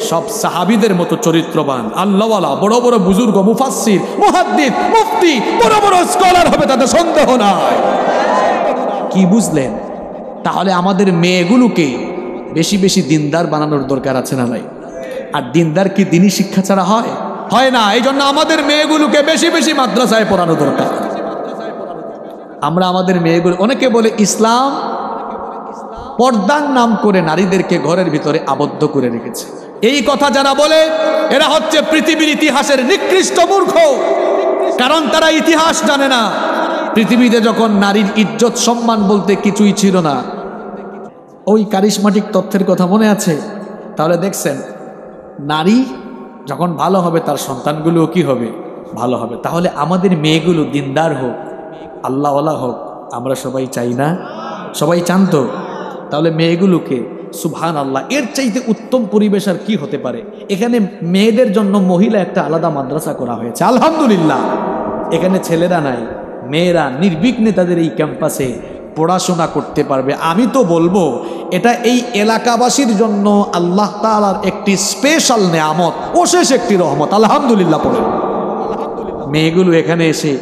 সব সাহাবীদের মতো চরিত্রবান, আল্লাহওয়ালা, বড় বড় বুজুর্গ, মুফাসসির, মুহাদ্দিস, মুফতি, বড় বড় স্কলার হবে, তাতে সন্দেহ নাই। কি বুঝলেন? তাহলে আমাদের মেয়েগুলোকে বেশি বেশি দিনদার বানানোর দরকার আছে না নাই? আর দিনদার কি দিনী শিক্ষা ছাড়া হয়? হয় না। এই জন্য আমাদের মেয়েগুলোকে বেশি বেশি মাদ্রাসায় পড়ানো দরকার। আমরা আমাদের মেয়েগুলো, অনেকে বলে ইসলাম পর্দার নাম করে নারীদেরকে ঘরের ভিতরে আবদ্ধ করে রেখেছে। এই কথা যারা বলে এরা হচ্ছে পৃথিবীর ইতিহাসের নিকৃষ্ট মূর্খ, কারণ তারা ইতিহাস জানে না। পৃথিবীতে যখন নারীর ইজ্জত সম্মান বলতে কিছুই ছিল না, ওই কারিশমাটিক তথ্যের কথা মনে আছে? তাহলে দেখছেন নারী যখন ভালো হবে তার সন্তানগুলোও কি হবে? ভালো হবে। তাহলে আমাদের মেয়েগুলো দিনদার হোক, আল্লাহওয়ালা হোক, আমরা সবাই চাই না? সবাই চান তো? তাহলে মেয়েগুলোকে সুবহানাল্লাহ, এর চাইতে উত্তম পরিবেশ আর কি হতে পারে? এখানে মেয়েদের জন্য মহিলা একটা আলাদা মাদ্রাসা করা হয়েছে, আলহামদুলিল্লাহ। এখানে ছেলেরা নাই, মেয়েরা নির্বিঘ্নে তাদের এই ক্যাম্পাসে পড়াশোনা করতে পারবে। আমি তো বলবো এটা এই এলাকাবাসীর জন্য আল্লাহ তাআলার একটি স্পেশাল নেয়ামত, অশেষ একটি রহমত। আলহামদুলিল্লাহ পড়ে মেয়েগুলো এখানে এসে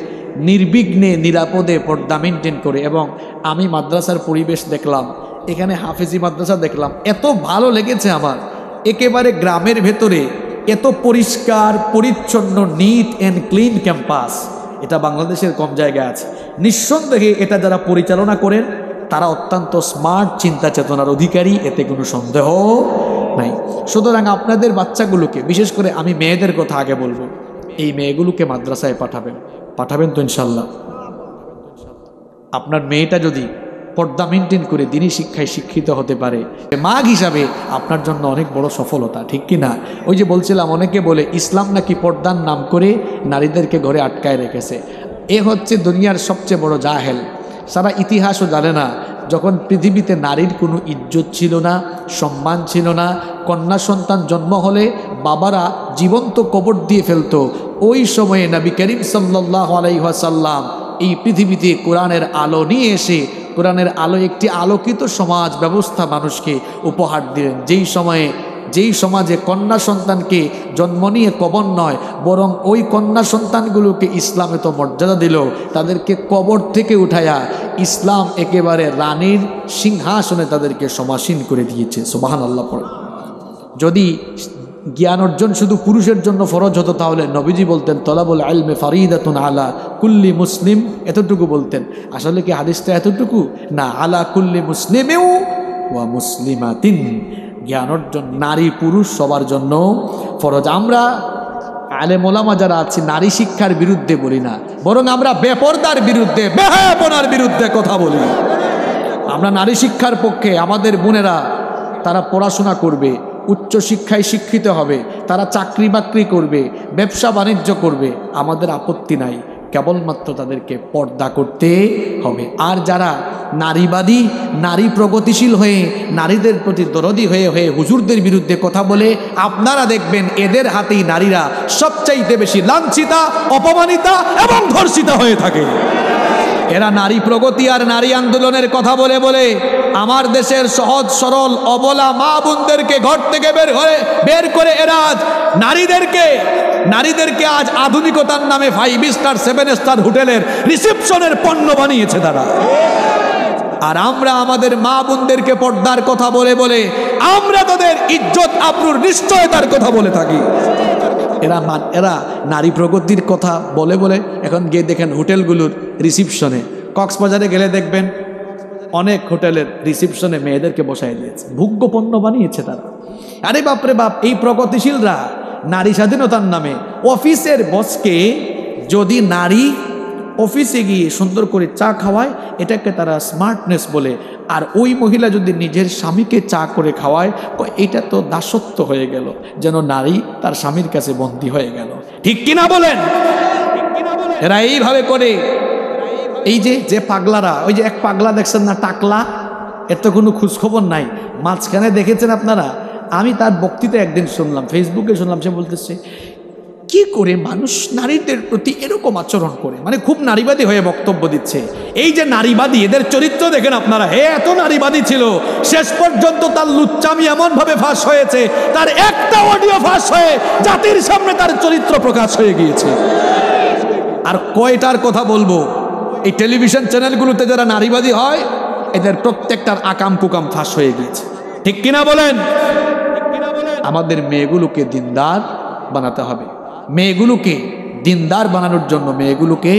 নির্বিঘ্নে নিরাপদে পর্দা মেনটেন করে। এবং আমি মাদ্রাসার পরিবেশ দেখলাম, এখানে হাফেজি মাদ্রাসা দেখলাম, এত ভালো লেগেছে আমার। একেবারে গ্রামের ভেতরে এত পরিষ্কার পরিচ্ছন্ন, নিট অ্যান্ড ক্লিন ক্যাম্পাস, এটা বাংলাদেশের কম জায়গায় আছে। নিঃসন্দেহে এটা যারা পরিচালনা করেন তারা অত্যন্ত স্মার্ট চিন্তা চেতনার অধিকারী, এতে কোনো সন্দেহ নাই। সুতরাং আপনাদের বাচ্চাগুলোকে, বিশেষ করে আমি মেয়েদের কথা আগে বলবো, এই মেয়েগুলোকে মাদ্রাসায় পাঠাবেন তো ইনশাল্লাহ। আপনার মেয়েটা যদি পর্দা মেনটেন করে দিনী শিক্ষায় শিক্ষিত হতে পারে, মা হিসাবে আপনার জন্য অনেক বড় সফলতা, ঠিক কি না? ওই যে বলছিলাম, অনেকে বলে ইসলাম নাকি পর্দার নাম করে নারীদেরকে ঘরে আটকায় রেখেছে। এ হচ্ছে দুনিয়ার সবচেয়ে বড় জাহেল। সারা ইতিহাসও জানে না, যখন পৃথিবীতে নারীর কোনো ইজ্জত ছিল না, সম্মান ছিল না, কন্যা সন্তান জন্ম হলে বাবারা জীবন্ত কবর দিয়ে ফেলতো, ওই সময়ে নবী করিম সাল্লাল্লাহু আলাইহি ওয়াসাল্লাম এই পৃথিবীতে কোরআনের আলো নিয়ে এসে, কোরআনের আলো একটি আলোকিত সমাজ ব্যবস্থা মানুষকে উপহার দিলেন। যেই সমাজে কন্যা সন্তানকে জন্ম নিয়ে কবর নয়, বরং ওই কন্যা সন্তানগুলোকে ইসলাম এত মর্যাদা দিল, তাদেরকে কবর থেকে উঠায়া ইসলাম একেবারে রানীর সিংহাসনে তাদেরকে সমাসীন করে দিয়েছে। সুবহানাল্লাহ পড়ে। যদি জ্ঞান অর্জন শুধু পুরুষের জন্য ফরজ হতো, তাহলে নবীজি বলতেন তলাবুল ইলমি ফারিদাতুন আলা কুল্লি মুসলিম, এতটুকু বলতেন। আসলে কি হাদিসটা এতটুকু না? আলা কুল্লি মুসলিমেও ওয়া মুসলিমাতিন, জ্ঞান অর্জন নারী পুরুষ সবার জন্য ফরজ। আমরা আলেম ওলামা যারা আছি নারী শিক্ষার বিরুদ্ধে বলি না, বরং আমরা বেপরদার বিরুদ্ধে, বেহায়াপনার বিরুদ্ধে কথা বলি। আমরা নারী শিক্ষার পক্ষে। আমাদের বোনেরা তারা পড়াশোনা করবে, উচ্চ শিক্ষায় শিক্ষিত হবে, তারা চাকরি বাকরি করবে, ব্যবসা বাণিজ্য করবে, আমাদের আপত্তি নাই, কেবলমাত্র তাদেরকে পর্দা করতে হবে। আর যারা নারীবাদী, নারী প্রগতিশীল হয়ে, নারীদের প্রতি দরদি হয়ে হয়ে হুজুরদের বিরুদ্ধে কথা বলে, আপনারা দেখবেন এদের হাতেই নারীরা সবচাইতে বেশি লাঞ্ছিতা, অপমানিতা এবং ধর্ষিতা হয়ে থাকে। এরা নারী প্রগতি আর নারী আন্দোলনের কথা বলে বলে আমার দেশের সহজ সরল অবলা মা বোনদেরকে ঘর থেকে বের করে এরা আজ নারীদেরকে আজ আধুনিকতার নামে 5 স্টার 7 স্টার হোটেলের রিসেপশনের পণ্য বানিয়েছে তারা। আর আমরা আমাদের মা বোনদেরকে পর্দার কথা বলে বলে আমরা তাদের ইজ্জত আবরুর নিশ্চয়তার কথা বলে থাকি। এরা নারী প্রগতির কথা বলে বলে এখন গিয়ে দেখেন হোটেলগুলোর রিসিপশনে, কক্সবাজারে গেলে দেখবেন অনেক হোটেলের রিসিপশনে মেয়েদেরকে বসাই দিয়েছে, ভোগ্য পণ্য বানিয়েছে তারা। আরে বাপরে বাপ, এই প্রগতিশীলরা নারী স্বাধীনতার নামে অফিসের বসকে যদি নারী অফিসে গিয়ে সুন্দর করে চা খাওয়ায়, এটাকে তারা স্মার্টনেস বলে। আর ওই মহিলা যদি নিজের স্বামীকে চা করে খাওয়ায়, এটা তো দাসত্ব হয়ে গেল, যেন নারী তার স্বামীর কাছে বন্দী হয়ে গেল। ঠিক কিনা বলেন? এরা এইভাবে করে। এই যে পাগলারা, ওই যে এক পাগলা দেখছেন না, টাকলা, এর তো কোনো খোঁজখবর নাই। মাঝখানে দেখেছেন আপনারা, আমি তার বক্তৃতা একদিন শুনলাম, ফেসবুকে শুনলাম, সে বলতেছে কি করে মানুষ নারীদের প্রতি এরকম আচরণ করে, মানে খুব নারীবাদী হয়ে বক্তব্য দিচ্ছে। এই যে নারীবাদী, এদের চরিত্র দেখেন আপনারা। এত নারীবাদী ছিল, শেষ পর্যন্ত তার লুচ্চামি এমনভাবে ফাঁস হয়েছে, তার একটা অডিও ফাঁস হয়ে জাতির সামনে তার চরিত্র প্রকাশ হয়ে গিয়েছে। আর কয়টার কথা বলবো, এই টেলিভিশন চ্যানেলগুলোতে যারা নারীবাদী হয়, এদের প্রত্যেকটার আকাম কুকাম ফাঁস হয়ে গিয়েছে। ঠিক কিনা বলেন? আমাদের মেয়েগুলোকে দিনদার বানাতে হবে। মেয়েগুলোকে দিনদার বানানোর জন্য মেয়েগুলোকে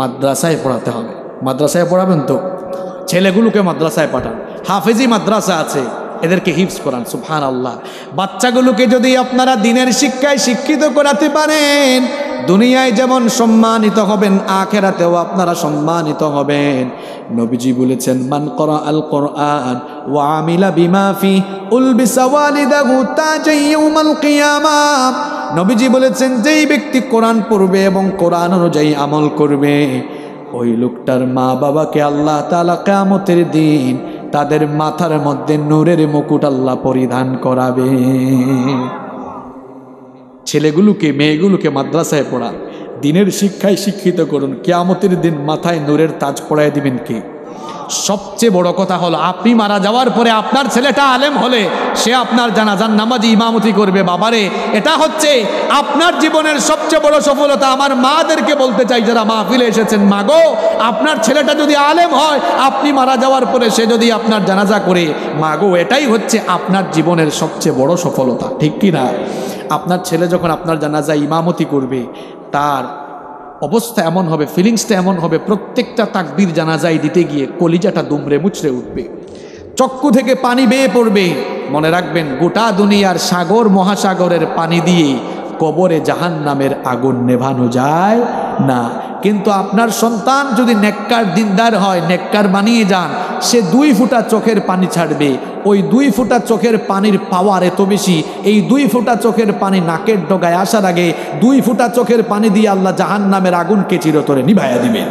মাদ্রাসায় পড়াতে হবে। মাদ্রাসায় পড়াবেন তো? ছেলেগুলোকে মাদ্রাসায় পাঠান, হাফেজি মাদ্রাসা আছে, এদেরকে হিফজ করান। সুবহানাল্লাহ। বাচ্চাগুলোকে যদি আপনারা দিনের শিক্ষায় শিক্ষিত করাতে পারেন, দুনিয়ায় যেমন সম্মানিত হবেন, আখিরাতেও আপনারা সম্মানিত হবেন। নবীজি বলেছেন, মান করা আল কোরআন ওয়া আমিলা বিমা ফি উলবিসা ওয়ালিদাহু তাজাই ইয়াউমাল কিয়ামাহ। নবীজি বলেছেন, যেই ব্যক্তি কোরআন পড়বে এবং কোরআন অনুযায়ী আমল করবে, ওই লোকটার মা বাবাকে আল্লাহ তাআলা কিয়ামতের দিন তাদের মাথার মধ্যে নূরের মুকুট আল্লাহ পরিধান করাবে। ছেলেগুলোকে মেয়েগুলোকে মাদ্রাসায় পড়ান, দিনের শিক্ষায় শিক্ষিত করুন, কিয়ামতের দিন মাথায় নূরের তাজ পরায় দিবেন কে? সবচেয়ে বড় কথা হলো, আপনি মারা যাওয়ার পরে আপনার ছেলেটা আলেম হলে সে আপনার জানাজার নামাজে ইমামতি করবে। বাবারে, এটা হচ্ছে আপনার জীবনের সবচেয়ে বড় সফলতা। আমার মাদেরকে বলতে চাই যারা মাহফিলে এসেছেন, মাগো, আপনার ছেলেটা যদি আলেম হয়, আপনি মারা যাওয়ার পরে সে যদি আপনার জানাজা করে, মাগো, এটাই হচ্ছে আপনার জীবনের সবচেয়ে বড় সফলতা। ঠিক কি না? আপনার ছেলে যখন আপনার জানাজা ইমামতি করবে, তার অবস্থা এমন হবে, ফিলিংসটা এমন হবে, প্রত্যেকটা তাকবীর জানাজায় দিতে গিয়ে কলিজাটা দুমড়ে মুচড়ে উঠবে, চক্ষু থেকে পানি বেয়ে পড়বে। মনে রাখবেন, গোটা দুনিয়ার সাগর মহাসাগরের পানি দিয়ে কবরে জাহান্নামের আগুন নেভানো যায় না। কিন্তু আপনার সন্তান যদি নেককার দিনদার হয়, নেককার বানিয়ে যান, সে 2 ফোঁটা চোখের পানি ছাড়বে। ওই 2 ফোঁটা চোখের পানির পাওয়ার এত বেশি, এই 2 ফোঁটা চোখের পানি নাকের ডগায় আসার আগে 2 ফোঁটা চোখের পানি দিয়ে আল্লাহ জাহান্নামের আগুনকে চিরতরে নিভাইয়া দিবেন।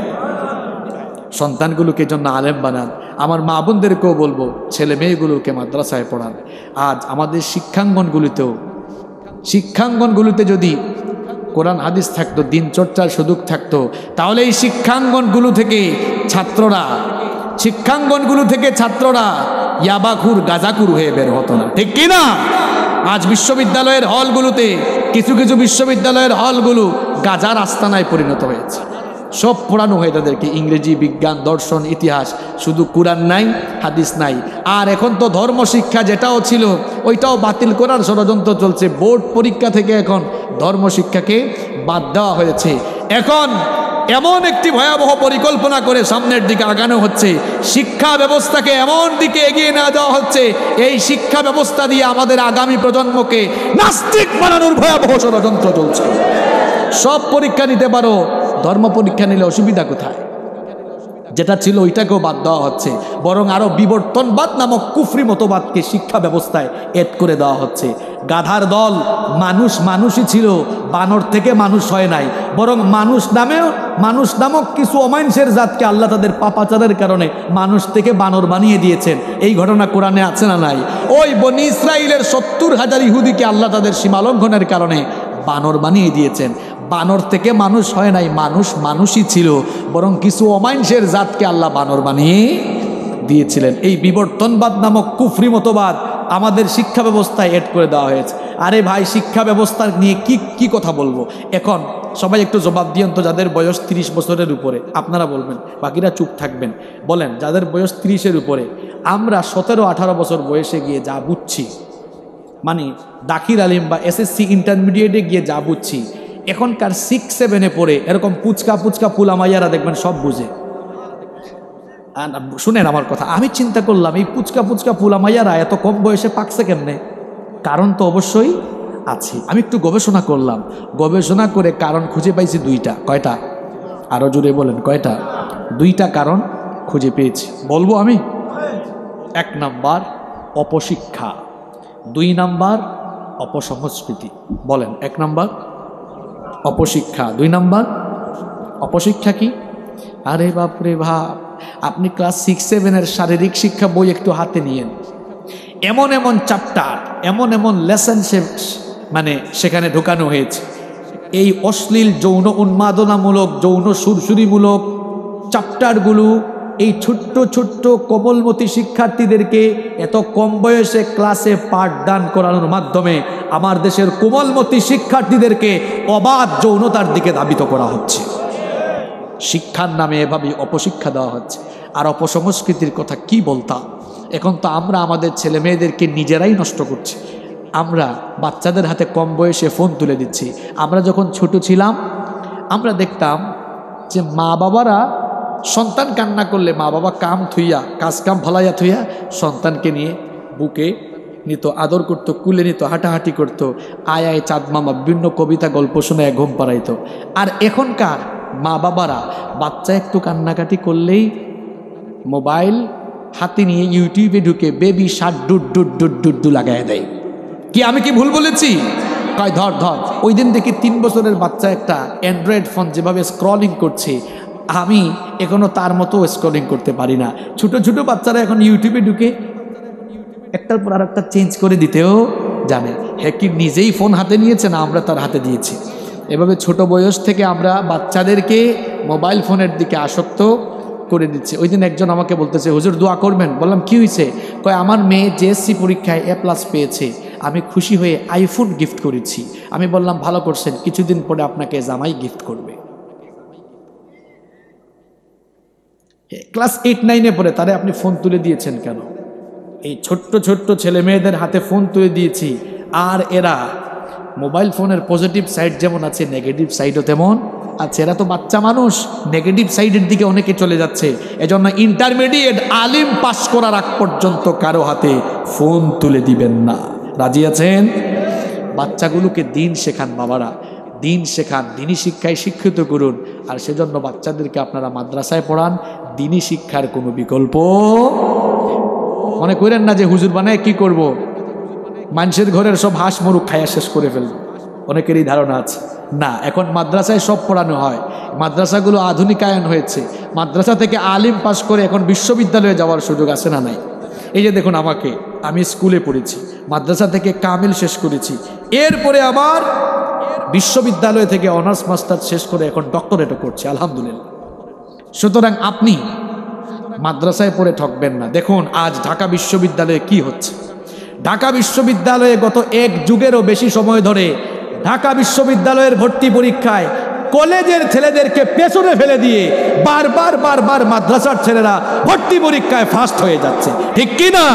সন্তানগুলোকে জন্য আলেম বানান। আমার মা বোনদেরকেও বলবো, ছেলে মেয়েগুলোকে মাদ্রাসায় পড়ান। আজ আমাদের শিক্ষাঙ্গনগুলোতে যদি কোরআন হাদিস থাকতো, দিন চর্চার সুযোগ থাকতো, তাহলে এই শিক্ষাঙ্গনগুলো থেকে ছাত্ররা ইয়াবাখুর গাজাকুর হয়ে বের হতো না। ঠিক কি না? আজ বিশ্ববিদ্যালয়ের হলগুলোতে, কিছু কিছু বিশ্ববিদ্যালয়ের হলগুলো গাজার আস্তানায় পরিণত হয়েছে। সব পড়ানো হয় তাদেরকে, ইংরেজি, বিজ্ঞান, দর্শন, ইতিহাস, শুধু কোরআন নাই, হাদিস নাই। আর এখন তো ধর্ম শিক্ষা যেটাও ছিল, ওইটাও বাতিল করার ষড়যন্ত্র চলছে। বোর্ড পরীক্ষা থেকে এখন ধর্ম শিক্ষাকে বাদ দেওয়া হয়েছে। এখন এমন একটি ভয়াবহ পরিকল্পনা করে সামনের দিকে আগানো হচ্ছে, শিক্ষা ব্যবস্থাকে এমন দিকে এগিয়ে নিয়ে যাওয়া হচ্ছে, এই শিক্ষা ব্যবস্থা দিয়ে আমাদের আগামী প্রজন্মকে নাস্তিক বানানোর ভয়াবহ ষড়যন্ত্র চলছে। সব পরীক্ষা নিতে পারো, ধর্ম পরীক্ষা নিলে অসুবিধা কোথায়? যেটা ছিল ওইটাকেও বাদ দেওয়া হচ্ছে, বরং আরও বিবর্তনবাদ নামক কুফরি মতবাদকে শিক্ষা ব্যবস্থায় এড করে দেওয়া হচ্ছে। গাধার দল, মানুষই ছিল, বানর থেকে মানুষ হয় নাই, বরং মানুষ নামক কিছু অমানুষের জাতকে আল্লাহ তাদের পাপাচারের কারণে মানুষ থেকে বানর বানিয়ে দিয়েছেন। এই ঘটনা কোরআনে আছে না নাই? ওই বনি ইসরাইলের 70,000 ইহুদিকে আল্লাহ তাদের সীমালঙ্ঘনের কারণে বানর বানিয়ে দিয়েছেন। বানর থেকে মানুষ হয় নাই, মানুষই ছিল, বরং কিছু অমানুষের জাতকে আল্লাহ বানর বানিয়ে দিয়েছিলেন। এই বিবর্তনবাদ নামক কুফরি মতবাদ আমাদের শিক্ষা ব্যবস্থায় এড করে দেওয়া হয়েছে। আরে ভাই, শিক্ষা ব্যবস্থা নিয়ে কি কথা বলবো এখন? সবাই একটু জবাব দিয়েন তো, যাদের বয়স 30 বছরের উপরে, আপনারা বলবেন, বাকিরা চুপ থাকবেন। বলেন, যাদের বয়স 30-এর উপরে, আমরা 17-18 বছর বয়সে গিয়ে যা বুঝছি, মানে দাখিল আলিম বা এসএসসি ইন্টারমিডিয়েটে গিয়ে যা বুঝছি, এখনকার 6-7-এ পড়ে এরকম পুচকা পুলামাইয়ারা দেখবেন সব বুঝে। শুনেন আমার কথা, আমি চিন্তা করলাম এই পুচকা পুলামাইয়ারা এত কম বয়সে পাকছে কেমনে? কারণ তো অবশ্যই আছে। আমি একটু গবেষণা করলাম, গবেষণা করে কারণ খুঁজে পাইছি 2টা। কয়টা? আরো জোরে বলেন, কয়টা? 2টা কারণ খুঁজে পেয়েছি, বলবো আমি। 1 নাম্বার অপশিক্ষা, 2 নাম্বার অপসংস্কৃতি। বলেন, 1 নাম্বার অপশিক্ষা, 2 নাম্বার অপশিক্ষা। কি? আরে বাপরে বাপ, আপনি ক্লাস 6-7-এর শারীরিক শিক্ষা বই একটু হাতে নিয়েন, এমন চ্যাপ্টার, এমন লেসন মানে সেখানে ঢোকানো হয়েছে। এই অশ্লীল যৌন উন্মাদনামূলক, যৌন সুরসুরিমূলক চ্যাপ্টারগুলো এই ছোট্ট কোমলমতি শিক্ষার্থীদেরকে এত কম বয়সে ক্লাসে পাঠদান করানোর মাধ্যমে আমার দেশের কোমলমতি শিক্ষার্থীদেরকে অবাধ যৌনতার দিকে ধাবিত করা হচ্ছে। শিক্ষার নামে এভাবেই অপশিক্ষা দেওয়া হচ্ছে। আর অপসংস্কৃতির কথা কি বলতাম, এখন তো আমরা আমাদের ছেলে মেয়েদেরকে নিজেরাই নষ্ট করছি। আমরা বাচ্চাদের হাতে কম বয়সে ফোন তুলে দিচ্ছি। আমরা যখন ছোট ছিলাম, আমরা দেখতাম যে মা বাবারা সন্তান কান্না করলে মা বাবা কাজ কাম ভালাইয়া থুইয়া সন্তানকে নিয়ে বুকে নিত, আদর করতো, কুলে নিত, হাঁটাহাঁটি করতো, আয় চাঁদ মামা বিভিন্ন কবিতা গল্প শুনে ঘুম পাড়াইতো। আর এখনকার মা বাবারা বাচ্চা একটু কান্নাকাটি করলেই মোবাইল হাতে নিয়ে ইউটিউবে ঢুকে বেবি শার্ট ডুড্ডু লাগাই দেয়। কি আমি কি ভুল বলেছি? কয় ধর। ওই দিন দেখি 3 বছরের বাচ্চা একটা অ্যান্ড্রয়েড ফোন যেভাবে স্ক্রলিং করছে, আমি এখনো তার মতো স্ক্রলিং করতে পারি না। ছোট বাচ্চারা এখন ইউটিউবে ঢুকে একটার পর আরেকটা চেঞ্জ করে দিতেও জানে। হ্যাঁ, কি নিজেই ফোন হাতে নিয়েছে না আমরা তার হাতে দিয়েছি? এভাবে ছোট বয়স থেকে আমরা বাচ্চাদেরকে মোবাইল ফোনের দিকে আসক্ত করে দিচ্ছে। ওই দিন একজন আমাকে বলতেছে, হুজুর দোয়া করবেন। বললাম কি হয়েছে? কয় আমার মেয়ে জেএসসি পরীক্ষায় A+ পেয়েছে, আমি খুশি হয়ে আইফোন গিফট করেছি। আমি বললাম ভালো করছেন, কিছুদিন পরে আপনাকে জামাই গিফট করবে। ক্লাস 8-9-এ পড়ে তারে আপনি ফোন তুলে দিয়েছেন কেন? এই ছোট্ট ছেলে মেয়েদের হাতে ফোন তুলে দিয়েছি। আর এরা মোবাইল ফোনের পজিটিভ সাইড যেমন আছে, নেগেটিভ সাইডও তেমন আছে। এরা তো বাচ্চা মানুষ, নেগেটিভ সাইডের দিকে অনেকে চলে যাচ্ছে। এজন্য ইন্টারমিডিয়েট আলিম পাস করার আগ পর্যন্ত কারো হাতে ফোন তুলে দিবেন না। রাজি আছেন? বাচ্চাগুলোকে দিন শেখান, বাবারা দিন শেখান, দিনী শিক্ষায় শিক্ষিত করুন। আর সেজন্য বাচ্চাদেরকে আপনারা মাদ্রাসায় পড়ান। দিনী শিক্ষার কোনো বিকল্প মনে করেন না যে হুজুর বানায় কি করব, মানুষের ঘরের সব হাঁস মুরগ খাইয়া শেষ করে ফেলব, অনেকেরই ধারণা আছে। না, এখন মাদ্রাসায় সব পড়ানো হয়। মাদ্রাসাগুলো আধুনিকায়ন হয়েছে। মাদ্রাসা থেকে আলিম পাস করে এখন বিশ্ববিদ্যালয়ে যাওয়ার সুযোগ আছে না নাই? এই যে দেখুন আমাকে, আমি স্কুলে পড়েছি, মাদ্রাসা থেকে কামিল শেষ করেছি, এরপরে আবার বিশ্ববিদ্যালয় থেকে অনার্স মাস্টার শেষ করে এখন ডক্টরেটও করছি, আলহামদুলিল্লাহ। সুতরাং আপনি মাদ্রাসায় পড়ে ঠকবেন না। দেখুন আজ ঢাকা বিশ্ববিদ্যালয়ে কি হচ্ছে। ঢাকা বিশ্ববিদ্যালয়ে গত 1 যুগেরও বেশি সময় ধরে ঢাকা বিশ্ববিদ্যালয়ের ভর্তি পরীক্ষায় কলেজের ছেলেদেরকে পেছনে ফেলে দিয়ে বারবার মাদ্রাসার ছেলেরা ভর্তি পরীক্ষায় ফার্স্ট হয়ে যাচ্ছে, ঠিক কি না?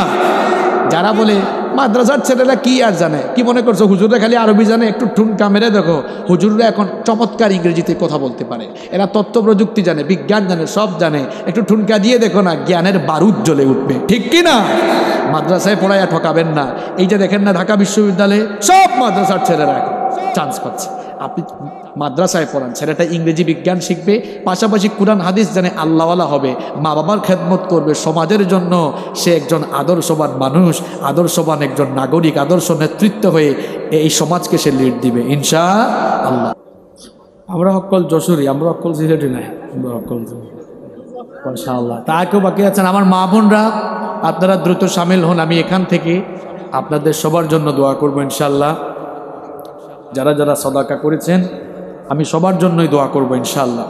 যারা বলে মাদ্রাসার ছেলেরা কি আর জানে, কি মনে করছো হুজুররা খালি আরবি জানে? একটু ঠুনকা মেরে দেখো, হুজুররা এখন চমৎকার ইংরেজিতে কথা বলতে পারে, এরা তথ্য প্রযুক্তি জানে, বিজ্ঞান জানে, সব জানে। একটু ঠুনকা দিয়ে দেখো না, জ্ঞানের বারুদ জ্বলে উঠবে, ঠিক কি না? মাদ্রাসায় পড়াইয়া ঠকাবেন না। এই যে দেখেন না ঢাকা বিশ্ববিদ্যালয়ে সব মাদ্রাসার ছেলেরা এখন চান্স পাচ্ছে। আপনি মাদ্রাসায় পড়ান, ছেলেটা ইংরেজি বিজ্ঞান শিখবে, পাশাপাশি কোরআন হাদিস জানে, আল্লাহওয়ালা হবে, মা বাবার খেদমত করবে, সমাজের জন্য সে একজন আদর্শবান মানুষ, আদর্শবান একজন নাগরিক, আদর্শ নেতৃত্ব হয়ে এই সমাজকে সে লিড দিবে ইনশাআল্লাহ। আমরা হক্কল যশোরী, আমরা হক্কল সিলেটি নাই, আমরা হক্কল ইনশাআল্লাহ। তা কেউ বাকি আছেন আমার মা বোনরা, আপনারা দ্রুত সামিল হন। আমি এখান থেকে আপনাদের সবার জন্য দোয়া করব ইনশাআল্লাহ। যারা যারা সাদাকা করেছেন আমি সবার জন্যই দোয়া করব ইনশাআল্লাহ।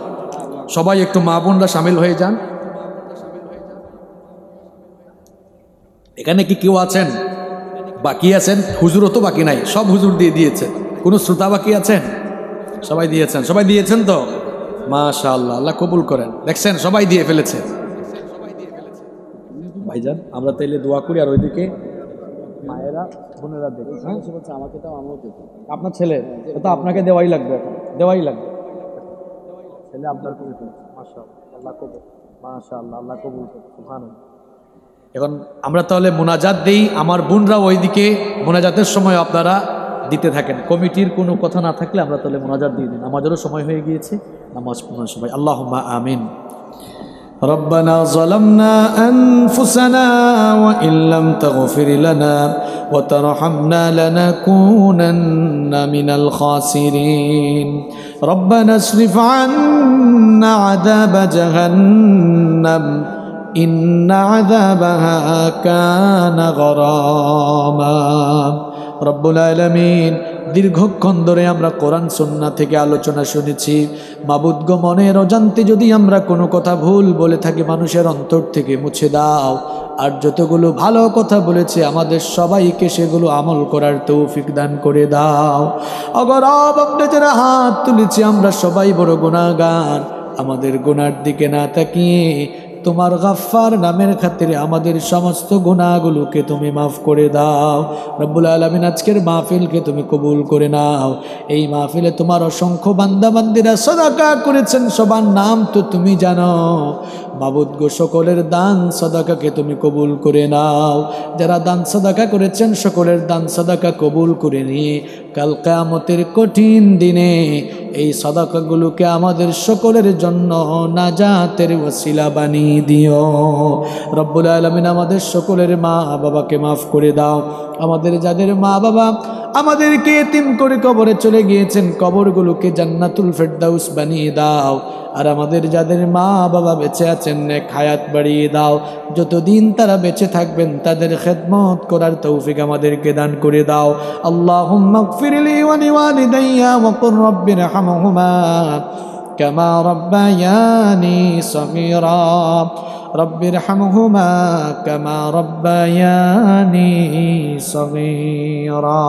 সবাই একটু মা বোনরা সামিল হয়ে যান। এখানে কি কেউ আছেন বাকি আছেন? হুজুরও তো বাকি নাই, সব হুজুর দিয়ে দিয়েছেন। কোনো শ্রোতা বাকি আছেন? সবাই দিয়েছেন, সবাই দিয়েছেন তো মাশাআল্লাহ, আল্লাহ কবুল করেন। দেখছেন সবাই দিয়ে ফেলেছে। ভাইজান আমরা তাইলে দোয়া করি, আর ওইদিকে মায়েরা বোনেরা দেখে, আমাকে তাও আমিও দেখি। আপনার ছেলে তো আপনাকে দেওয়াই লাগবে, এখন দেওয়াই লাগবে। ছেলে আপনার করে ফেলেছে, মাশাআল্লাহ, আল্লাহ কবুল, মাশাআল্লাহ, আল্লাহ কবুল করুন, সুবহানাল্লাহ। এখন আমরা তাহলে মোনাজাত দেই, আমার বোনরা ওইদিকে মোনাজাতের সময় আপনারা দিতে থাকেন। কমিটির কোনো কথা না থাকলে আমরা তাহলে মোনাজাত দিয়ে দিন, আমাদেরও সময় হয়ে গিয়েছে নামাজ পড়ার সময়। আল্লাহুম্মা আমিন। ربنا ظلمنا أنفسنا وإن لم تغفر لنا وترحمنا لنكونن من الخاسرين ربنا اصرف عنا عذاب جهنم إن عذابها كان غراما রব্বুল আলামিন, দীর্ঘক্ষণ ধরে আমরা কোরআন সুন্নাহ থেকে আলোচনা শুনেছি। মাবুদ গো, মনের অজান্তে যদি আমরা কোনো কথা ভুল বলে থাকি মানুষের অন্তর থেকে মুছে দাও। আর যতগুলো ভালো কথা বলেছে আমাদের সবাইকে সেগুলো আমল করার তৌফিক দান করে দাও। অগরব আপনি যারা হাত তুলেছি আমরা সবাই বড় গুনাহগার, আমাদের গুনার দিকে না তাকিয়ে তোমার গাফফার নামের খাতিরে আমাদের সমস্ত গুনাহগুলোকে তুমি মাফ করে দাও। রব্বুল আলামিন, আজকের মাহফিলকে তুমি কবুল করে নাও। এই মাহফিলে তোমার অসংখ্য বান্দা বান্দিরা সাদাকা করেছেন, সবার নাম তো তুমি জানো। মাবুদ গো, সকলের দান সাদাকাকে তুমি কবুল করে নাও। যারা দান সাদাকা করেছেন সকলের দান সাদাকা কবুল করে নিয়ে কাল কিয়ামতের কঠিন দিনে এই সাদাকাগুলোকে আমাদের সকলের জন্য নাজাতের ওসিলা বানিয়ে দিও। রব্বুল আলামিন, আমাদের সকলের মা বাবাকে মাফ করে দাও। আমাদের যাদের মা বাবা আমাদেরকে এতিম করে কবরে চলে গিয়েছেন, কবরগুলোকে জান্নাতুল ফেরদাউস বানিয়ে দাও। আর আমাদের যাদের মা বাবা বেঁচে আছেন নেক হায়াত বাড়িয়ে দাও। যতদিন তারা বেঁচে থাকবেন তাদের খেদমত করার তৌফিক আমাদেরকে দান করে দাও। আল্লাহুম্মা গফিরলি ওয়া লিওয়ালিদাইয়া ওয়া কুর রাব্বিরহামহুমা কামা রাব্বায়ানি সগীরা রাব্বিরহামহুমা কামা রাব্বায়ানি সগীরা।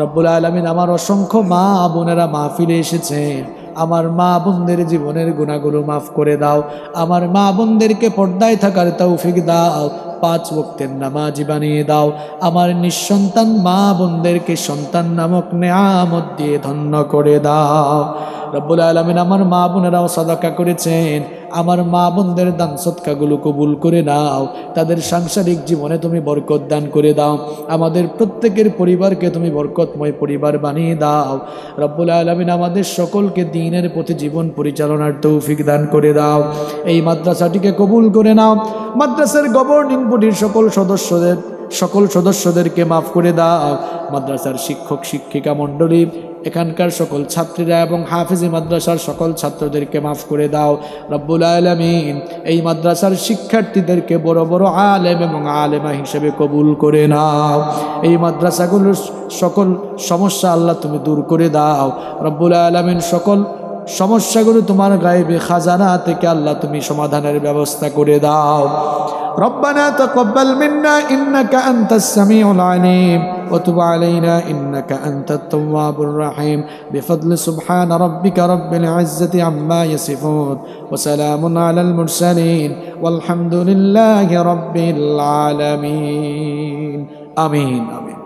রব্বুল আলামিন, আমার অসংখ্য মা বোনেরা মাহফিলে এসেছেন, আমার মা বোনদের জীবনের গুনাহগুলো মাফ করে দাও। আমার মা বোনদেরকে পর্দায় থাকার তৌফিক দাও। 5 ওয়াক্তের নামাজি বানিয়ে দাও। আমার নিঃসন্তান মা বোনদেরকে সন্তান নামক নেয়ামত দিয়ে ধন্য করে দাও। রব্বুল আলামিন, আমার মা বোনেরাও সাদাকা করেছেন, আমার মা বোনদের দান সদকাগুলো কবুল করে নাও। তাদের সাংসারিক জীবনে তুমি বরকত দান করে দাও। আমাদের প্রত্যেকের পরিবারকে তুমি বরকতময় পরিবার বানিয়ে দাও। রব্বুল আলামিন, আমাদের সকলকে দ্বীনের পথে জীবন পরিচালনার তৌফিক দান করে দাও। এই মাদ্রাসাটিকে কবুল করে নাও। মাদ্রাসার গভর্নিং বডির সকল সদস্যদেরকে মাফ করে দাও। মাদ্রাসার শিক্ষক শিক্ষিকা মণ্ডলী, এখানকার সকল ছাত্রীরা এবং হাফেজি মাদ্রাসার সকল ছাত্রদেরকে মাফ করে দাও। রব্বুল আলামিন, এই মাদ্রাসার শিক্ষার্থীদেরকে বড় বড় আলেম এবং আলেমা হিসেবে কবুল করে নাও। এই মাদ্রাসাগুলোর সকল সমস্যা আল্লাহ তুমি দূর করে দাও। রব্বুল আলামিন, সকল সমস্যাগুলো তোমার গায়েবে খাজানা থেকে আল্লাহ তুমি সমাধানের ব্যবস্থা করে দাও। ربنا تقبل منا إنك أنت السميع العليم وتب علينا إنك أنت التواب الرحيم بفضل سبحان ربك رب العزة عما يصفون وسلام على المرسلين والحمد لله رب العالمين آمين آمين